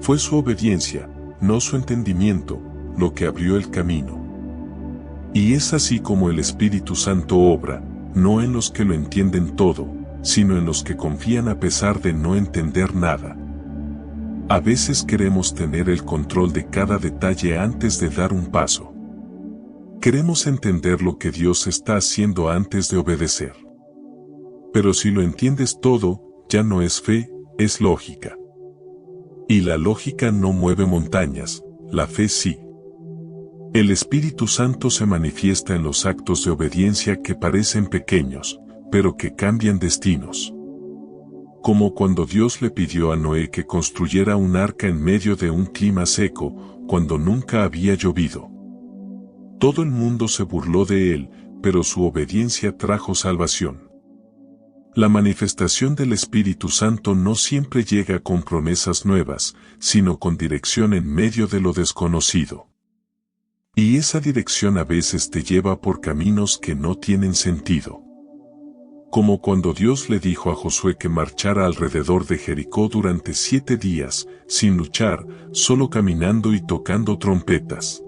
Speaker 1: Fue su obediencia, no su entendimiento, lo que abrió el camino. Y es así como el Espíritu Santo obra, no en los que lo entienden todo, sino en los que confían a pesar de no entender nada. A veces queremos tener el control de cada detalle antes de dar un paso. Queremos entender lo que Dios está haciendo antes de obedecer. Pero si lo entiendes todo, ya no es fe, es lógica. Y la lógica no mueve montañas, la fe sí. El Espíritu Santo se manifiesta en los actos de obediencia que parecen pequeños, pero que cambian destinos. Como cuando Dios le pidió a Noé que construyera un arca en medio de un clima seco, cuando nunca había llovido. Todo el mundo se burló de él, pero su obediencia trajo salvación. La manifestación del Espíritu Santo no siempre llega con promesas nuevas, sino con dirección en medio de lo desconocido. Y esa dirección a veces te lleva por caminos que no tienen sentido. Como cuando Dios le dijo a Josué que marchara alrededor de Jericó durante 7 días, sin luchar, solo caminando y tocando trompetas.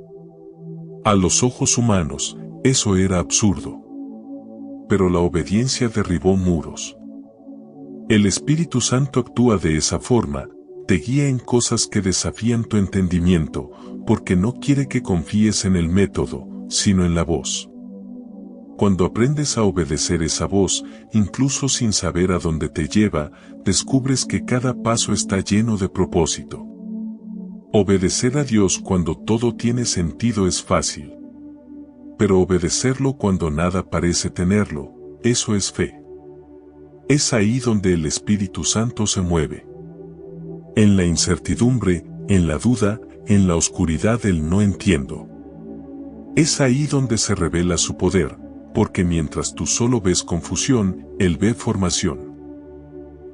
Speaker 1: A los ojos humanos, eso era absurdo. Pero la obediencia derribó muros. El Espíritu Santo actúa de esa forma, te guía en cosas que desafían tu entendimiento, porque no quiere que confíes en el método, sino en la voz. Cuando aprendes a obedecer esa voz, incluso sin saber a dónde te lleva, descubres que cada paso está lleno de propósito. Obedecer a Dios cuando todo tiene sentido es fácil. Pero obedecerlo cuando nada parece tenerlo, eso es fe. Es ahí donde el Espíritu Santo se mueve. En la incertidumbre, en la duda, en la oscuridad del no entiendo. Es ahí donde se revela su poder, porque mientras tú solo ves confusión, Él ve formación.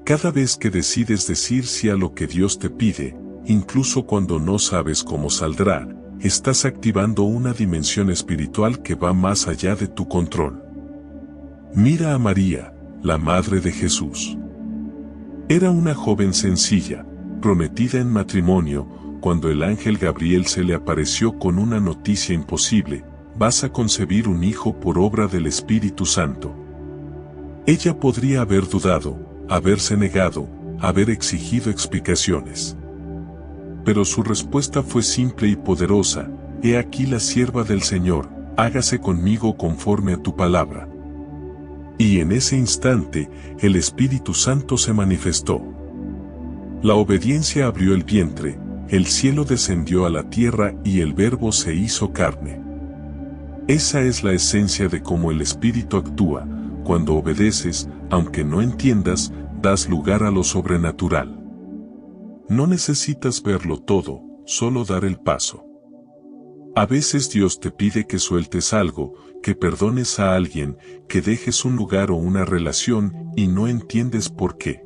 Speaker 1: Cada vez que decides decir sí a lo que Dios te pide, incluso cuando no sabes cómo saldrá, estás activando una dimensión espiritual que va más allá de tu control. Mira a María, la madre de Jesús. Era una joven sencilla, prometida en matrimonio, cuando el ángel Gabriel se le apareció con una noticia imposible: vas a concebir un hijo por obra del Espíritu Santo. Ella podría haber dudado, haberse negado, haber exigido explicaciones. Pero su respuesta fue simple y poderosa: he aquí la sierva del Señor, hágase conmigo conforme a tu palabra. Y en ese instante, el Espíritu Santo se manifestó. La obediencia abrió el vientre, el cielo descendió a la tierra y el Verbo se hizo carne. Esa es la esencia de cómo el Espíritu actúa. Cuando obedeces, aunque no entiendas, das lugar a lo sobrenatural. No necesitas verlo todo, solo dar el paso. A veces Dios te pide que sueltes algo, que perdones a alguien, que dejes un lugar o una relación, y no entiendes por qué.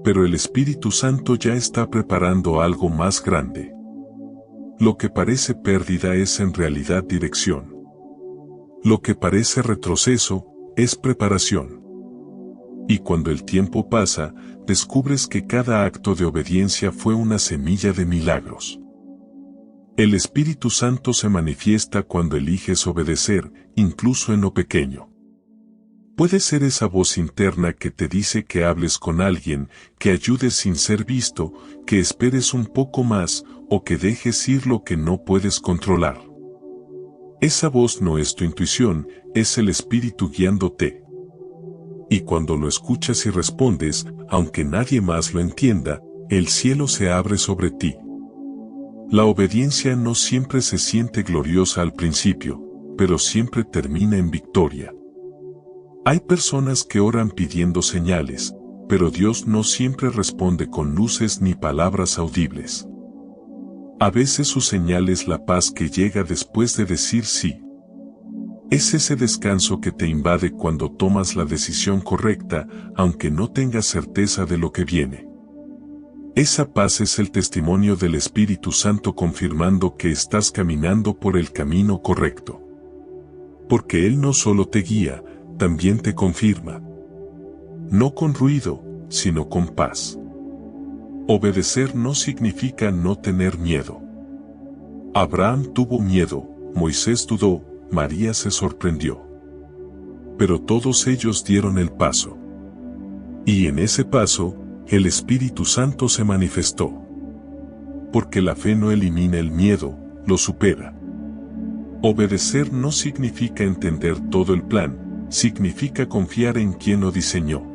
Speaker 1: Pero el Espíritu Santo ya está preparando algo más grande. Lo que parece pérdida es en realidad dirección. Lo que parece retroceso es preparación. Y cuando el tiempo pasa, descubres que cada acto de obediencia fue una semilla de milagros. El Espíritu Santo se manifiesta cuando eliges obedecer, incluso en lo pequeño. Puede ser esa voz interna que te dice que hables con alguien, que ayudes sin ser visto, que esperes un poco más, o que dejes ir lo que no puedes controlar. Esa voz no es tu intuición, es el Espíritu guiándote. Y cuando lo escuchas y respondes, aunque nadie más lo entienda, el cielo se abre sobre ti. La obediencia no siempre se siente gloriosa al principio, pero siempre termina en victoria. Hay personas que oran pidiendo señales, pero Dios no siempre responde con luces ni palabras audibles. A veces su señal es la paz que llega después de decir sí. Es ese descanso que te invade cuando tomas la decisión correcta, aunque no tengas certeza de lo que viene. Esa paz es el testimonio del Espíritu Santo confirmando que estás caminando por el camino correcto. Porque Él no solo te guía, también te confirma. No con ruido, sino con paz. Obedecer no significa no tener miedo. Abraham tuvo miedo, Moisés dudó, María se sorprendió. Pero todos ellos dieron el paso. Y en ese paso, el Espíritu Santo se manifestó. Porque la fe no elimina el miedo, lo supera. Obedecer no significa entender todo el plan, significa confiar en quien lo diseñó.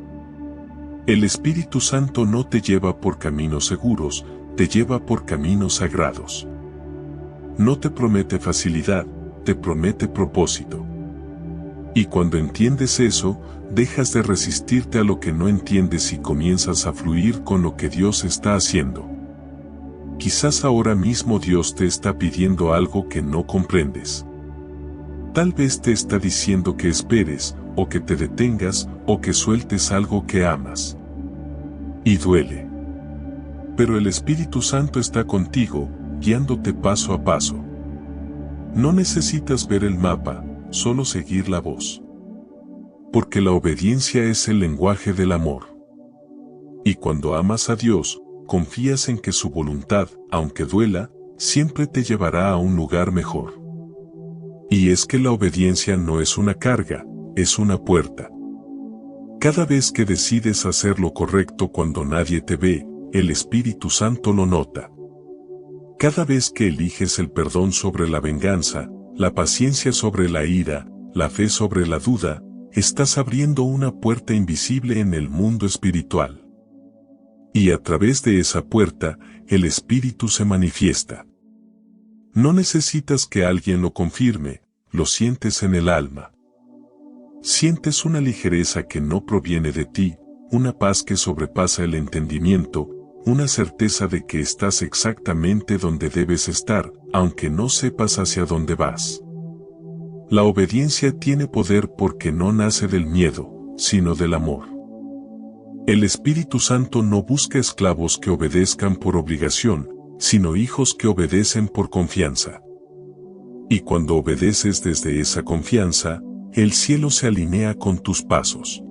Speaker 1: El Espíritu Santo no te lleva por caminos seguros, te lleva por caminos sagrados. No te promete facilidad, te promete propósito. Y cuando entiendes eso, dejas de resistirte a lo que no entiendes y comienzas a fluir con lo que Dios está haciendo. Quizás ahora mismo Dios te está pidiendo algo que no comprendes. Tal vez te está diciendo que esperes, o que te detengas, o que sueltes algo que amas. Y duele. Pero el Espíritu Santo está contigo, guiándote paso a paso. No necesitas ver el mapa, solo seguir la voz. Porque la obediencia es el lenguaje del amor. Y cuando amas a Dios, confías en que su voluntad, aunque duela, siempre te llevará a un lugar mejor. Y es que la obediencia no es una carga, es una puerta. Cada vez que decides hacer lo correcto cuando nadie te ve, el Espíritu Santo lo nota. Cada vez que eliges el perdón sobre la venganza, la paciencia sobre la ira, la fe sobre la duda, estás abriendo una puerta invisible en el mundo espiritual. Y a través de esa puerta, el Espíritu se manifiesta. No necesitas que alguien lo confirme, lo sientes en el alma. Sientes una ligereza que no proviene de ti, una paz que sobrepasa el entendimiento, una certeza de que estás exactamente donde debes estar, aunque no sepas hacia dónde vas. La obediencia tiene poder porque no nace del miedo, sino del amor. El Espíritu Santo no busca esclavos que obedezcan por obligación, sino hijos que obedecen por confianza. Y cuando obedeces desde esa confianza, el cielo se alinea con tus pasos.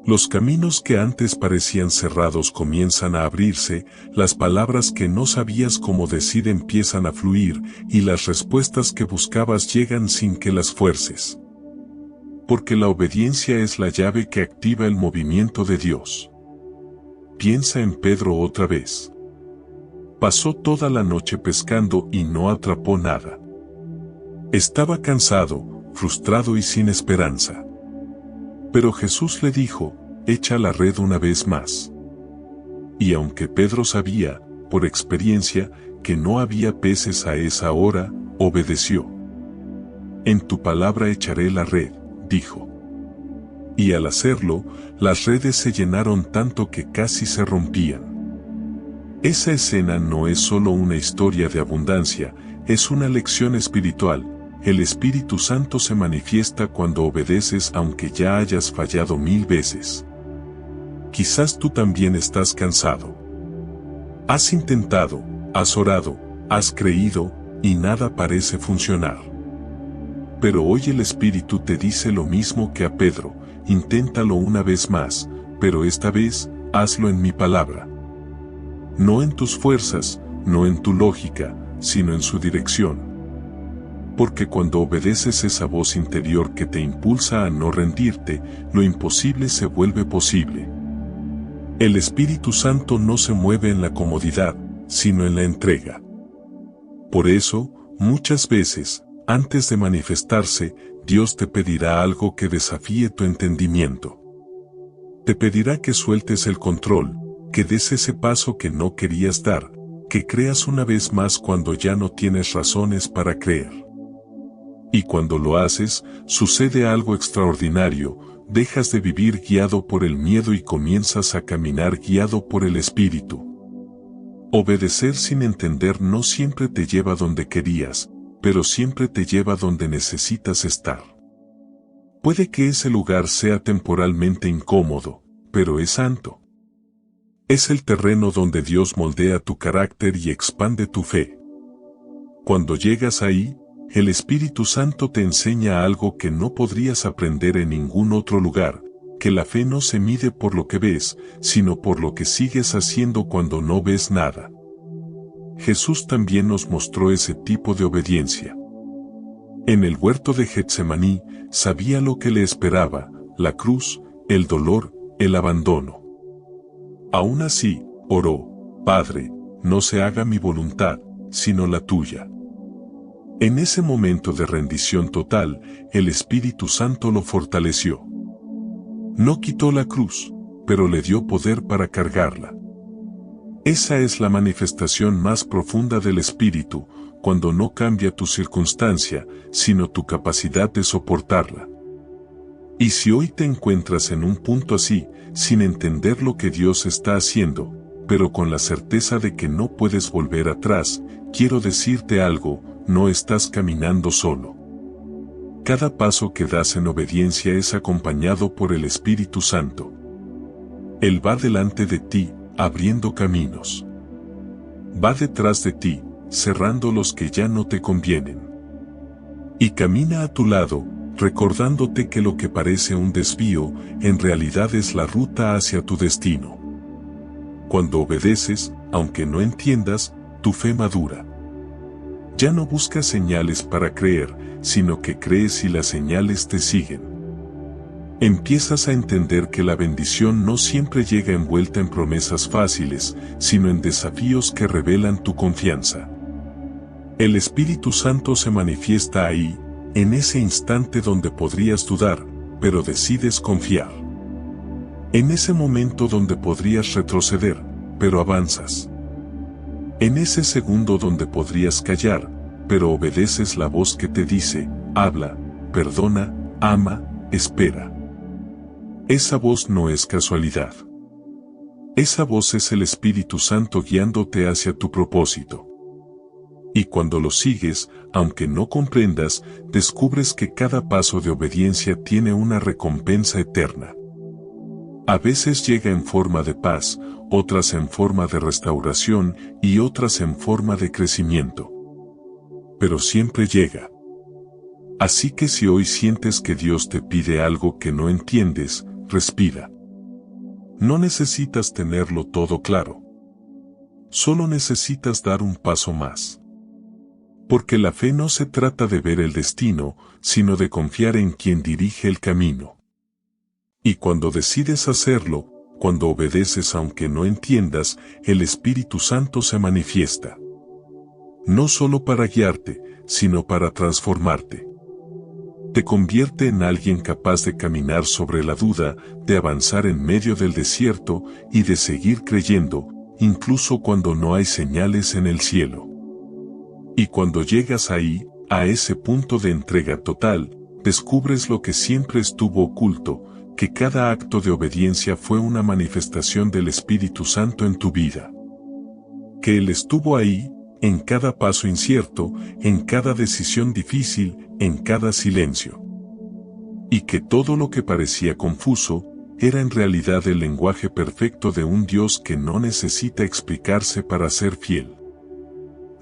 Speaker 1: Los caminos que antes parecían cerrados comienzan a abrirse, las palabras que no sabías cómo decir empiezan a fluir, y las respuestas que buscabas llegan sin que las fuerces. Porque la obediencia es la llave que activa el movimiento de Dios. Piensa en Pedro otra vez. Pasó toda la noche pescando y no atrapó nada. Estaba cansado, frustrado y sin esperanza. Pero Jesús le dijo, echa la red una vez más. Y aunque Pedro sabía, por experiencia, que no había peces a esa hora, obedeció. En tu palabra echaré la red, dijo. Y al hacerlo, las redes se llenaron tanto que casi se rompían. Esa escena no es solo una historia de abundancia, es una lección espiritual. El Espíritu Santo se manifiesta cuando obedeces aunque ya hayas fallado 1000 veces. Quizás tú también estás cansado. Has intentado, has orado, has creído, y nada parece funcionar. Pero hoy el Espíritu te dice lo mismo que a Pedro: inténtalo una vez más, pero esta vez, hazlo en mi palabra. No en tus fuerzas, no en tu lógica, sino en su dirección. Porque cuando obedeces esa voz interior que te impulsa a no rendirte, lo imposible se vuelve posible. El Espíritu Santo no se mueve en la comodidad, sino en la entrega. Por eso, muchas veces, antes de manifestarse, Dios te pedirá algo que desafíe tu entendimiento. Te pedirá que sueltes el control, que des ese paso que no querías dar, que creas una vez más cuando ya no tienes razones para creer. Y cuando lo haces, sucede algo extraordinario: dejas de vivir guiado por el miedo y comienzas a caminar guiado por el Espíritu. Obedecer sin entender no siempre te lleva donde querías, pero siempre te lleva donde necesitas estar. Puede que ese lugar sea temporalmente incómodo, pero es santo. Es el terreno donde Dios moldea tu carácter y expande tu fe. Cuando llegas ahí, el Espíritu Santo te enseña algo que no podrías aprender en ningún otro lugar: que la fe no se mide por lo que ves, sino por lo que sigues haciendo cuando no ves nada. Jesús también nos mostró ese tipo de obediencia. En el huerto de Getsemaní, sabía lo que le esperaba: la cruz, el dolor, el abandono. Aún así, oró: Padre, no se haga mi voluntad, sino la tuya. En ese momento de rendición total, el Espíritu Santo lo fortaleció. No quitó la cruz, pero le dio poder para cargarla. Esa es la manifestación más profunda del Espíritu, cuando no cambia tu circunstancia, sino tu capacidad de soportarla. Y si hoy te encuentras en un punto así, sin entender lo que Dios está haciendo, pero con la certeza de que no puedes volver atrás, quiero decirte algo: no estás caminando solo. Cada paso que das en obediencia es acompañado por el Espíritu Santo. Él va delante de ti, abriendo caminos. Va detrás de ti, cerrando los que ya no te convienen. Y camina a tu lado, recordándote que lo que parece un desvío, en realidad es la ruta hacia tu destino. Cuando obedeces, aunque no entiendas, tu fe madura. Ya no buscas señales para creer, sino que crees y las señales te siguen. Empiezas a entender que la bendición no siempre llega envuelta en promesas fáciles, sino en desafíos que revelan tu confianza. El Espíritu Santo se manifiesta ahí, en ese instante donde podrías dudar, pero decides confiar. En ese momento donde podrías retroceder, pero avanzas. En ese segundo donde podrías callar, pero obedeces la voz que te dice: habla, perdona, ama, espera. Esa voz no es casualidad. Esa voz es el Espíritu Santo guiándote hacia tu propósito. Y cuando lo sigues, aunque no comprendas, descubres que cada paso de obediencia tiene una recompensa eterna. A veces llega en forma de paz, otras en forma de restauración y otras en forma de crecimiento. Pero siempre llega. Así que si hoy sientes que Dios te pide algo que no entiendes, respira. No necesitas tenerlo todo claro. Solo necesitas dar un paso más. Porque la fe no se trata de ver el destino, sino de confiar en quien dirige el camino. Y cuando decides hacerlo, cuando obedeces aunque no entiendas, el Espíritu Santo se manifiesta. No solo para guiarte, sino para transformarte. Te convierte en alguien capaz de caminar sobre la duda, de avanzar en medio del desierto y de seguir creyendo, incluso cuando no hay señales en el cielo. Y cuando llegas ahí, a ese punto de entrega total, descubres lo que siempre estuvo oculto, que cada acto de obediencia fue una manifestación del Espíritu Santo en tu vida. Que Él estuvo ahí, en cada paso incierto, en cada decisión difícil, en cada silencio. Y que todo lo que parecía confuso, era en realidad el lenguaje perfecto de un Dios que no necesita explicarse para ser fiel.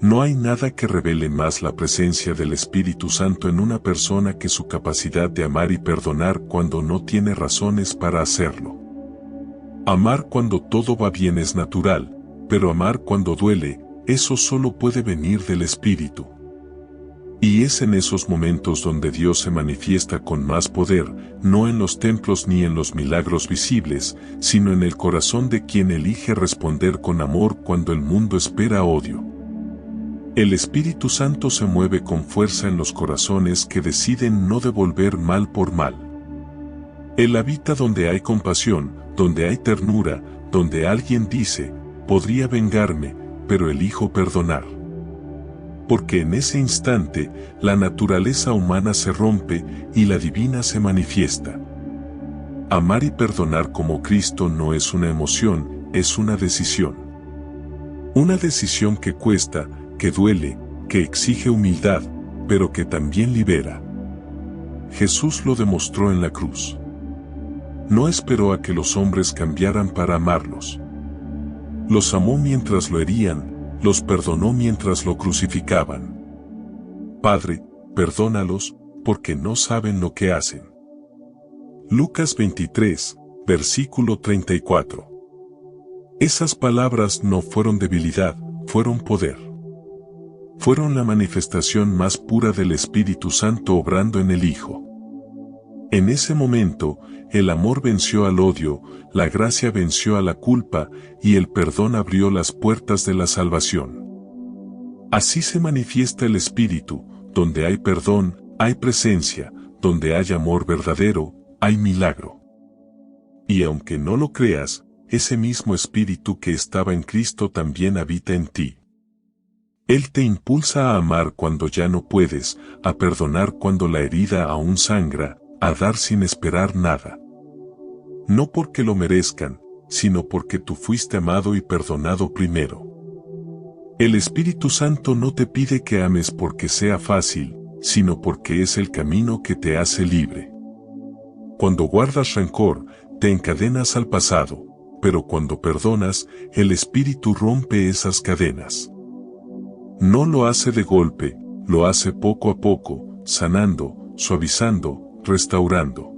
Speaker 1: No hay nada que revele más la presencia del Espíritu Santo en una persona que su capacidad de amar y perdonar cuando no tiene razones para hacerlo. Amar cuando todo va bien es natural, pero amar cuando duele, eso solo puede venir del Espíritu. Y es en esos momentos donde Dios se manifiesta con más poder, no en los templos ni en los milagros visibles, sino en el corazón de quien elige responder con amor cuando el mundo espera odio. El Espíritu Santo se mueve con fuerza en los corazones que deciden no devolver mal por mal. Él habita donde hay compasión, donde hay ternura, donde alguien dice, podría vengarme, pero elijo perdonar. Porque en ese instante, la naturaleza humana se rompe y la divina se manifiesta. Amar y perdonar como Cristo no es una emoción, es una decisión. Una decisión que cuesta, que duele, que exige humildad, pero que también libera. Jesús lo demostró en la cruz. No esperó a que los hombres cambiaran para amarlos. Los amó mientras lo herían, los perdonó mientras lo crucificaban. Padre, perdónalos, porque no saben lo que hacen. Lucas 23, versículo 34. Esas palabras no fueron debilidad, fueron poder. Fueron la manifestación más pura del Espíritu Santo obrando en el Hijo. En ese momento, el amor venció al odio, la gracia venció a la culpa, y el perdón abrió las puertas de la salvación. Así se manifiesta el Espíritu, donde hay perdón, hay presencia, donde hay amor verdadero, hay milagro. Y aunque no lo creas, ese mismo Espíritu que estaba en Cristo también habita en ti. Él te impulsa a amar cuando ya no puedes, a perdonar cuando la herida aún sangra, a dar sin esperar nada. No porque lo merezcan, sino porque tú fuiste amado y perdonado primero. El Espíritu Santo no te pide que ames porque sea fácil, sino porque es el camino que te hace libre. Cuando guardas rencor, te encadenas al pasado, pero cuando perdonas, el Espíritu rompe esas cadenas. No lo hace de golpe, lo hace poco a poco, sanando, suavizando, restaurando.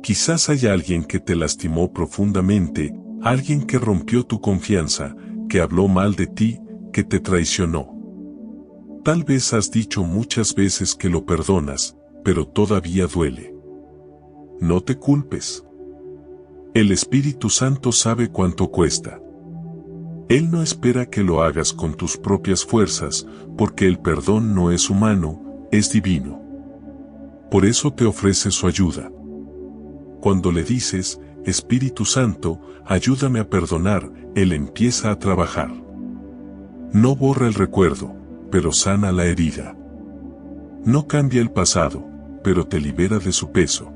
Speaker 1: Quizás haya alguien que te lastimó profundamente, alguien que rompió tu confianza, que habló mal de ti, que te traicionó. Tal vez has dicho muchas veces que lo perdonas, pero todavía duele. No te culpes. El Espíritu Santo sabe cuánto cuesta. Él no espera que lo hagas con tus propias fuerzas, porque el perdón no es humano, es divino. Por eso te ofrece su ayuda. Cuando le dices, Espíritu Santo, ayúdame a perdonar, Él empieza a trabajar. No borra el recuerdo, pero sana la herida. No cambia el pasado, pero te libera de su peso.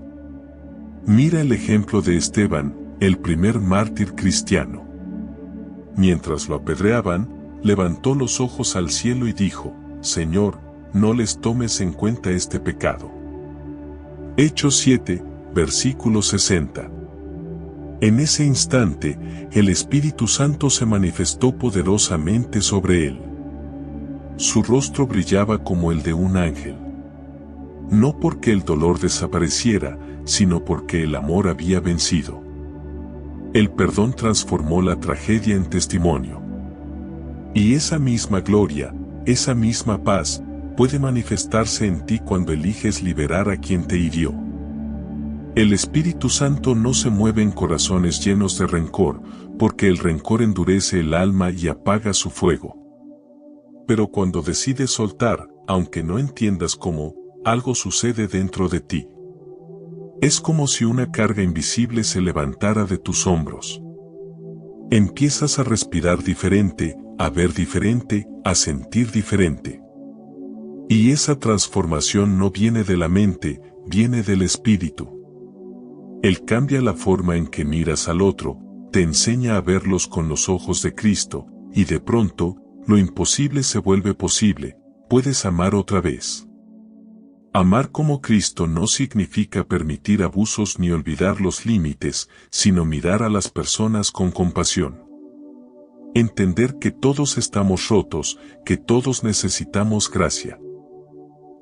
Speaker 1: Mira el ejemplo de Esteban, el primer mártir cristiano. Mientras lo apedreaban, levantó los ojos al cielo y dijo, Señor, no les tomes en cuenta este pecado. Hechos 7, versículo 60. En ese instante, el Espíritu Santo se manifestó poderosamente sobre él. Su rostro brillaba como el de un ángel. No porque el dolor desapareciera, sino porque el amor había vencido. El perdón transformó la tragedia en testimonio. Y esa misma gloria, esa misma paz, puede manifestarse en ti cuando eliges liberar a quien te hirió. El Espíritu Santo no se mueve en corazones llenos de rencor, porque el rencor endurece el alma y apaga su fuego. Pero cuando decides soltar, aunque no entiendas cómo, algo sucede dentro de ti. Es como si una carga invisible se levantara de tus hombros. Empiezas a respirar diferente, a ver diferente, a sentir diferente. Y esa transformación no viene de la mente, viene del espíritu. Él cambia la forma en que miras al otro, te enseña a verlos con los ojos de Cristo, y de pronto, lo imposible se vuelve posible, puedes amar otra vez. Amar como Cristo no significa permitir abusos ni olvidar los límites, sino mirar a las personas con compasión. Entender que todos estamos rotos, que todos necesitamos gracia.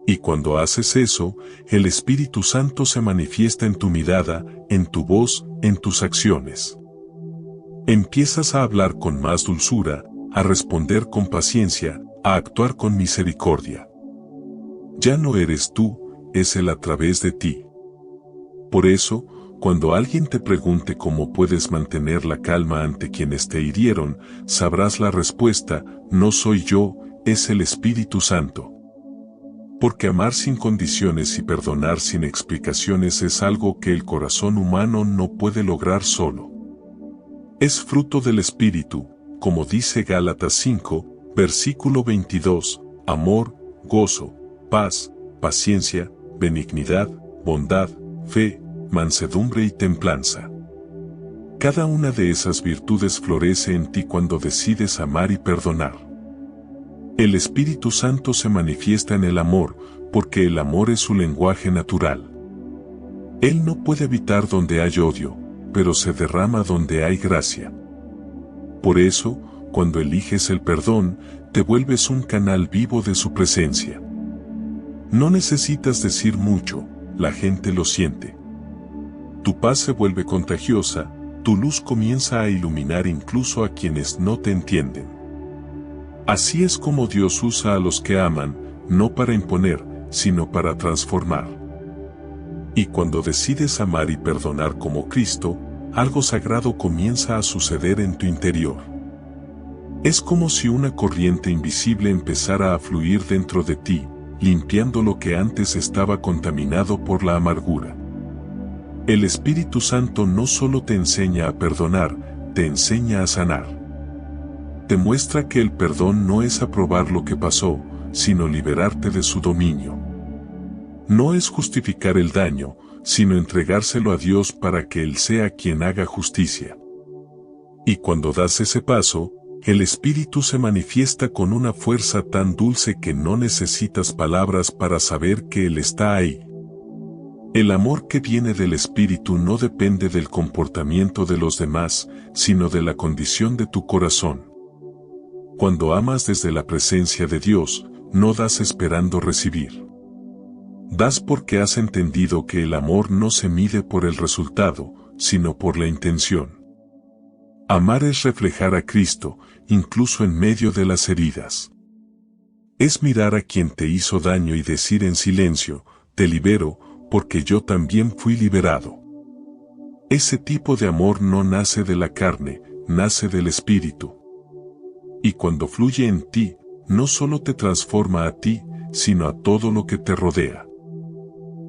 Speaker 1: Y cuando haces eso, el Espíritu Santo se manifiesta en tu mirada, en tu voz, en tus acciones. Empiezas a hablar con más dulzura, a responder con paciencia, a actuar con misericordia. Ya no eres tú, es Él a través de ti. Por eso, cuando alguien te pregunte cómo puedes mantener la calma ante quienes te hirieron, sabrás la respuesta: no soy yo, es el Espíritu Santo. Porque amar sin condiciones y perdonar sin explicaciones es algo que el corazón humano no puede lograr solo. Es fruto del Espíritu, como dice Gálatas 5, versículo 22, amor, gozo, paz, paciencia, benignidad, bondad, fe, mansedumbre y templanza. Cada una de esas virtudes florece en ti cuando decides amar y perdonar. El Espíritu Santo se manifiesta en el amor, porque el amor es su lenguaje natural. Él no puede habitar donde hay odio, pero se derrama donde hay gracia. Por eso, cuando eliges el perdón, te vuelves un canal vivo de su presencia. No necesitas decir mucho, la gente lo siente. Tu paz se vuelve contagiosa, tu luz comienza a iluminar incluso a quienes no te entienden. Así es como Dios usa a los que aman, no para imponer, sino para transformar. Y cuando decides amar y perdonar como Cristo, algo sagrado comienza a suceder en tu interior. Es como si una corriente invisible empezara a fluir dentro de ti, limpiando lo que antes estaba contaminado por la amargura. El Espíritu Santo no solo te enseña a perdonar, te enseña a sanar. Te muestra que el perdón no es aprobar lo que pasó, sino liberarte de su dominio. No es justificar el daño, sino entregárselo a Dios para que Él sea quien haga justicia. Y cuando das ese paso, el Espíritu se manifiesta con una fuerza tan dulce que no necesitas palabras para saber que Él está ahí. El amor que viene del Espíritu no depende del comportamiento de los demás, sino de la condición de tu corazón. Cuando amas desde la presencia de Dios, no das esperando recibir. Das porque has entendido que el amor no se mide por el resultado, sino por la intención. Amar es reflejar a Cristo, incluso en medio de las heridas. Es mirar a quien te hizo daño y decir en silencio: te libero, porque yo también fui liberado. Ese tipo de amor no nace de la carne, nace del Espíritu. Y cuando fluye en ti, no solo te transforma a ti, sino a todo lo que te rodea.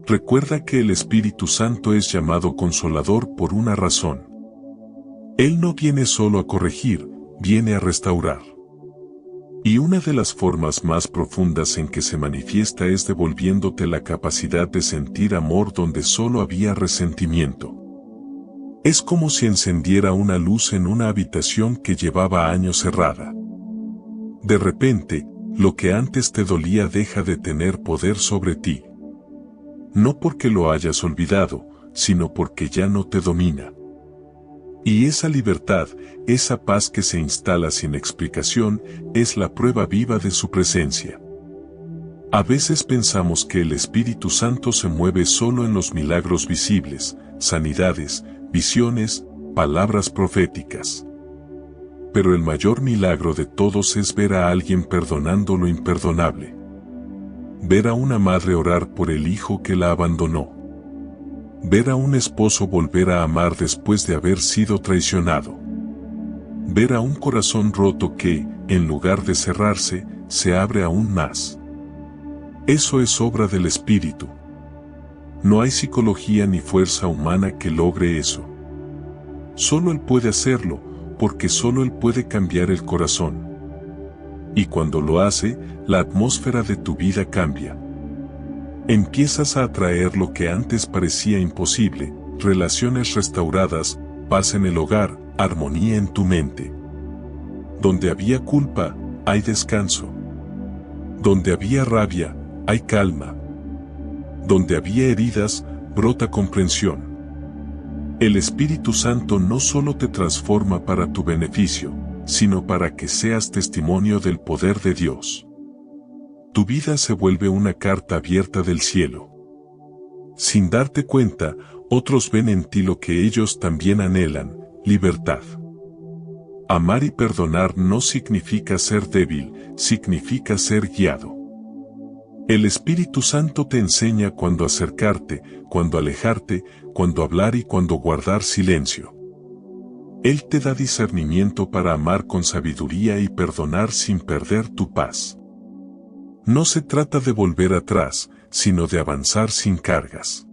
Speaker 1: Recuerda que el Espíritu Santo es llamado Consolador por una razón. Él no viene solo a corregir, viene a restaurar. Y una de las formas más profundas en que se manifiesta es devolviéndote la capacidad de sentir amor donde solo había resentimiento. Es como si encendiera una luz en una habitación que llevaba años cerrada. De repente, lo que antes te dolía deja de tener poder sobre ti. No porque lo hayas olvidado, sino porque ya no te domina. Y esa libertad, esa paz que se instala sin explicación, es la prueba viva de su presencia. A veces pensamos que el Espíritu Santo se mueve solo en los milagros visibles, sanidades, visiones, palabras proféticas. Pero el mayor milagro de todos es ver a alguien perdonando lo imperdonable. Ver a una madre orar por el hijo que la abandonó. Ver a un esposo volver a amar después de haber sido traicionado. Ver a un corazón roto que, en lugar de cerrarse, se abre aún más. Eso es obra del Espíritu. No hay psicología ni fuerza humana que logre eso. Solo Él puede hacerlo, porque solo Él puede cambiar el corazón. Y cuando lo hace, la atmósfera de tu vida cambia. Empiezas a atraer lo que antes parecía imposible: relaciones restauradas, paz en el hogar, armonía en tu mente. Donde había culpa, hay descanso. Donde había rabia, hay calma. Donde había heridas, brota comprensión. El Espíritu Santo no solo te transforma para tu beneficio, sino para que seas testimonio del poder de Dios. Tu vida se vuelve una carta abierta del cielo. Sin darte cuenta, otros ven en ti lo que ellos también anhelan: libertad. Amar y perdonar no significa ser débil, significa ser guiado. El Espíritu Santo te enseña cuándo acercarte, cuándo alejarte, cuándo hablar y cuándo guardar silencio. Él te da discernimiento para amar con sabiduría y perdonar sin perder tu paz. No se trata de volver atrás, sino de avanzar sin cargas.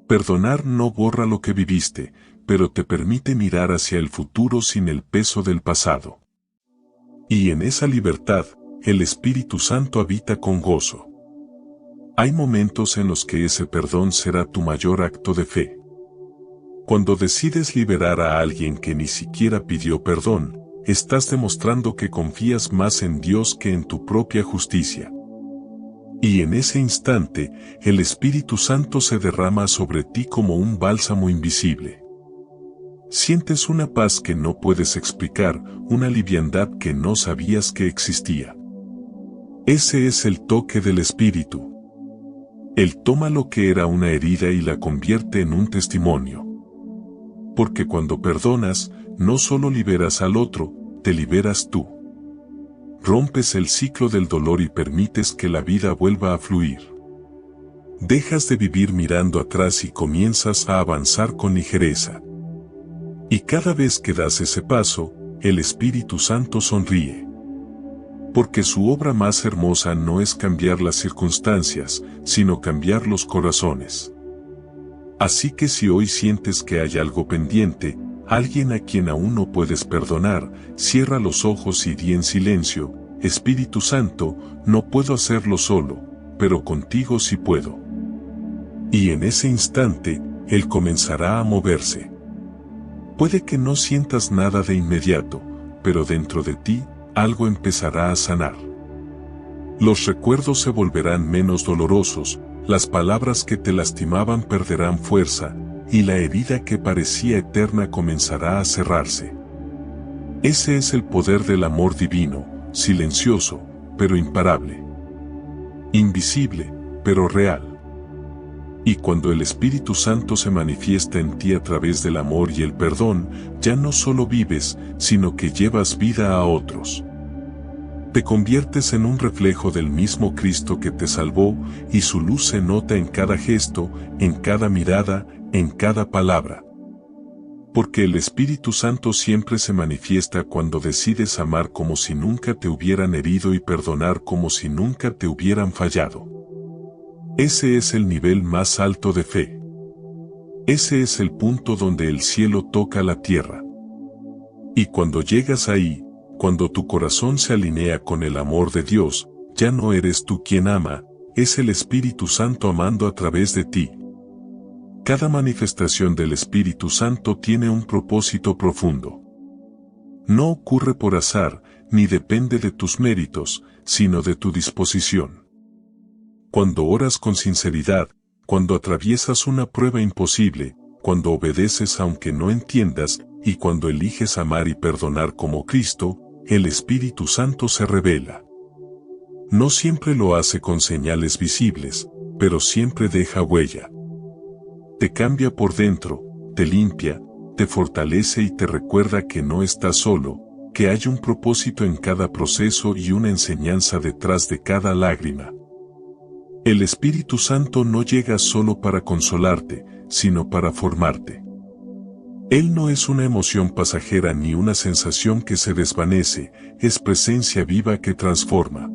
Speaker 1: Perdonar no borra lo que viviste, pero te permite mirar hacia el futuro sin el peso del pasado. Y en esa libertad, el Espíritu Santo habita con gozo. Hay momentos en los que ese perdón será tu mayor acto de fe. Cuando decides liberar a alguien que ni siquiera pidió perdón, estás demostrando que confías más en Dios que en tu propia justicia. Y en ese instante, el Espíritu Santo se derrama sobre ti como un bálsamo invisible. Sientes una paz que no puedes explicar, una liviandad que no sabías que existía. Ese es el toque del Espíritu. Él toma lo que era una herida y la convierte en un testimonio. Porque cuando perdonas, no solo liberas al otro, te liberas tú. Rompes el ciclo del dolor y permites que la vida vuelva a fluir. Dejas de vivir mirando atrás y comienzas a avanzar con ligereza. Y cada vez que das ese paso, el Espíritu Santo sonríe. Porque su obra más hermosa no es cambiar las circunstancias, sino cambiar los corazones. Así que si hoy sientes que hay algo pendiente, alguien a quien aún no puedes perdonar, cierra los ojos y di en silencio: Espíritu Santo, no puedo hacerlo solo, pero contigo sí puedo. Y en ese instante, Él comenzará a moverse. Puede que no sientas nada de inmediato, pero dentro de ti, algo empezará a sanar. Los recuerdos se volverán menos dolorosos, las palabras que te lastimaban perderán fuerza, y la herida que parecía eterna comenzará a cerrarse. Ese es el poder del amor divino, silencioso, pero imparable. Invisible, pero real. Y cuando el Espíritu Santo se manifiesta en ti a través del amor y el perdón, ya no solo vives, sino que llevas vida a otros. Te conviertes en un reflejo del mismo Cristo que te salvó, y su luz se nota en cada gesto, en cada mirada, en cada palabra. Porque el Espíritu Santo siempre se manifiesta cuando decides amar como si nunca te hubieran herido y perdonar como si nunca te hubieran fallado. Ese es el nivel más alto de fe. Ese es el punto donde el cielo toca la tierra. Y cuando llegas ahí, cuando tu corazón se alinea con el amor de Dios, ya no eres tú quien ama, es el Espíritu Santo amando a través de ti. Cada manifestación del Espíritu Santo tiene un propósito profundo. No ocurre por azar, ni depende de tus méritos, sino de tu disposición. Cuando oras con sinceridad, cuando atraviesas una prueba imposible, cuando obedeces aunque no entiendas, y cuando eliges amar y perdonar como Cristo, el Espíritu Santo se revela. No siempre lo hace con señales visibles, pero siempre deja huella. Te cambia por dentro, te limpia, te fortalece y te recuerda que no estás solo, que hay un propósito en cada proceso y una enseñanza detrás de cada lágrima. El Espíritu Santo no llega solo para consolarte, sino para formarte. Él no es una emoción pasajera ni una sensación que se desvanece, es presencia viva que transforma.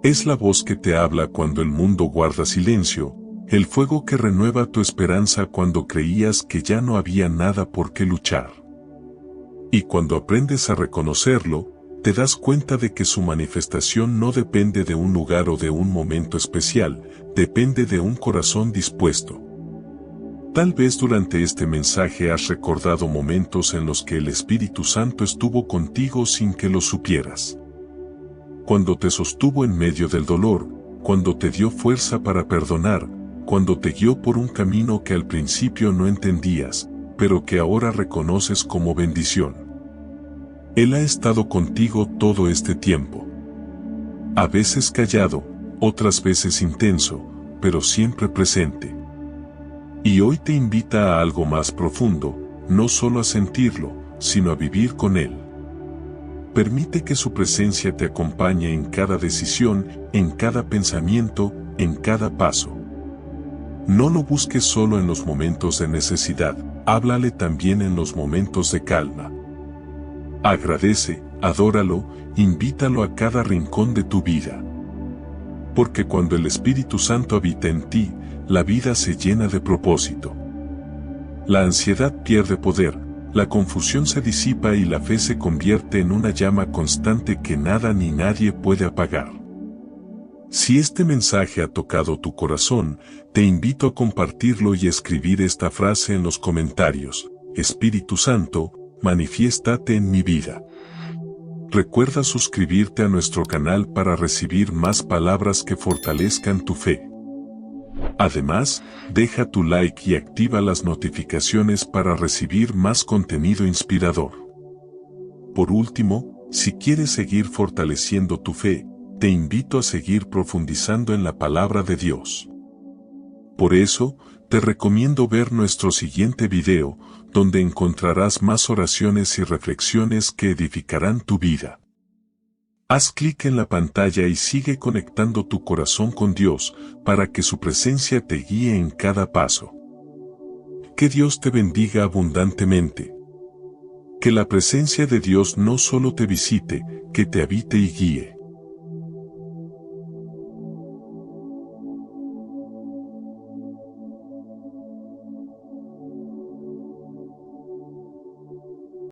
Speaker 1: Es la voz que te habla cuando el mundo guarda silencio, el fuego que renueva tu esperanza cuando creías que ya no había nada por qué luchar. Y cuando aprendes a reconocerlo, te das cuenta de que su manifestación no depende de un lugar o de un momento especial, depende de un corazón dispuesto. Tal vez durante este mensaje has recordado momentos en los que el Espíritu Santo estuvo contigo sin que lo supieras. Cuando te sostuvo en medio del dolor, cuando te dio fuerza para perdonar, cuando te guió por un camino que al principio no entendías, pero que ahora reconoces como bendición. Él ha estado contigo todo este tiempo. A veces callado, otras veces intenso, pero siempre presente. Y hoy te invita a algo más profundo, no solo a sentirlo, sino a vivir con Él. Permite que su presencia te acompañe en cada decisión, en cada pensamiento, en cada paso. No lo busques solo en los momentos de necesidad, háblale también en los momentos de calma. Agradece, adóralo, invítalo a cada rincón de tu vida. Porque cuando el Espíritu Santo habita en ti, la vida se llena de propósito. La ansiedad pierde poder, la confusión se disipa y la fe se convierte en una llama constante que nada ni nadie puede apagar. Si este mensaje ha tocado tu corazón, te invito a compartirlo y escribir esta frase en los comentarios: Espíritu Santo, manifiéstate en mi vida. Recuerda suscribirte a nuestro canal para recibir más palabras que fortalezcan tu fe. Además, deja tu like y activa las notificaciones para recibir más contenido inspirador. Por último, si quieres seguir fortaleciendo tu fe, te invito a seguir profundizando en la palabra de Dios. Por eso, te recomiendo ver nuestro siguiente video, donde encontrarás más oraciones y reflexiones que edificarán tu vida. Haz clic en la pantalla y sigue conectando tu corazón con Dios, para que su presencia te guíe en cada paso. Que Dios te bendiga abundantemente. Que la presencia de Dios no solo te visite, que te habite y guíe.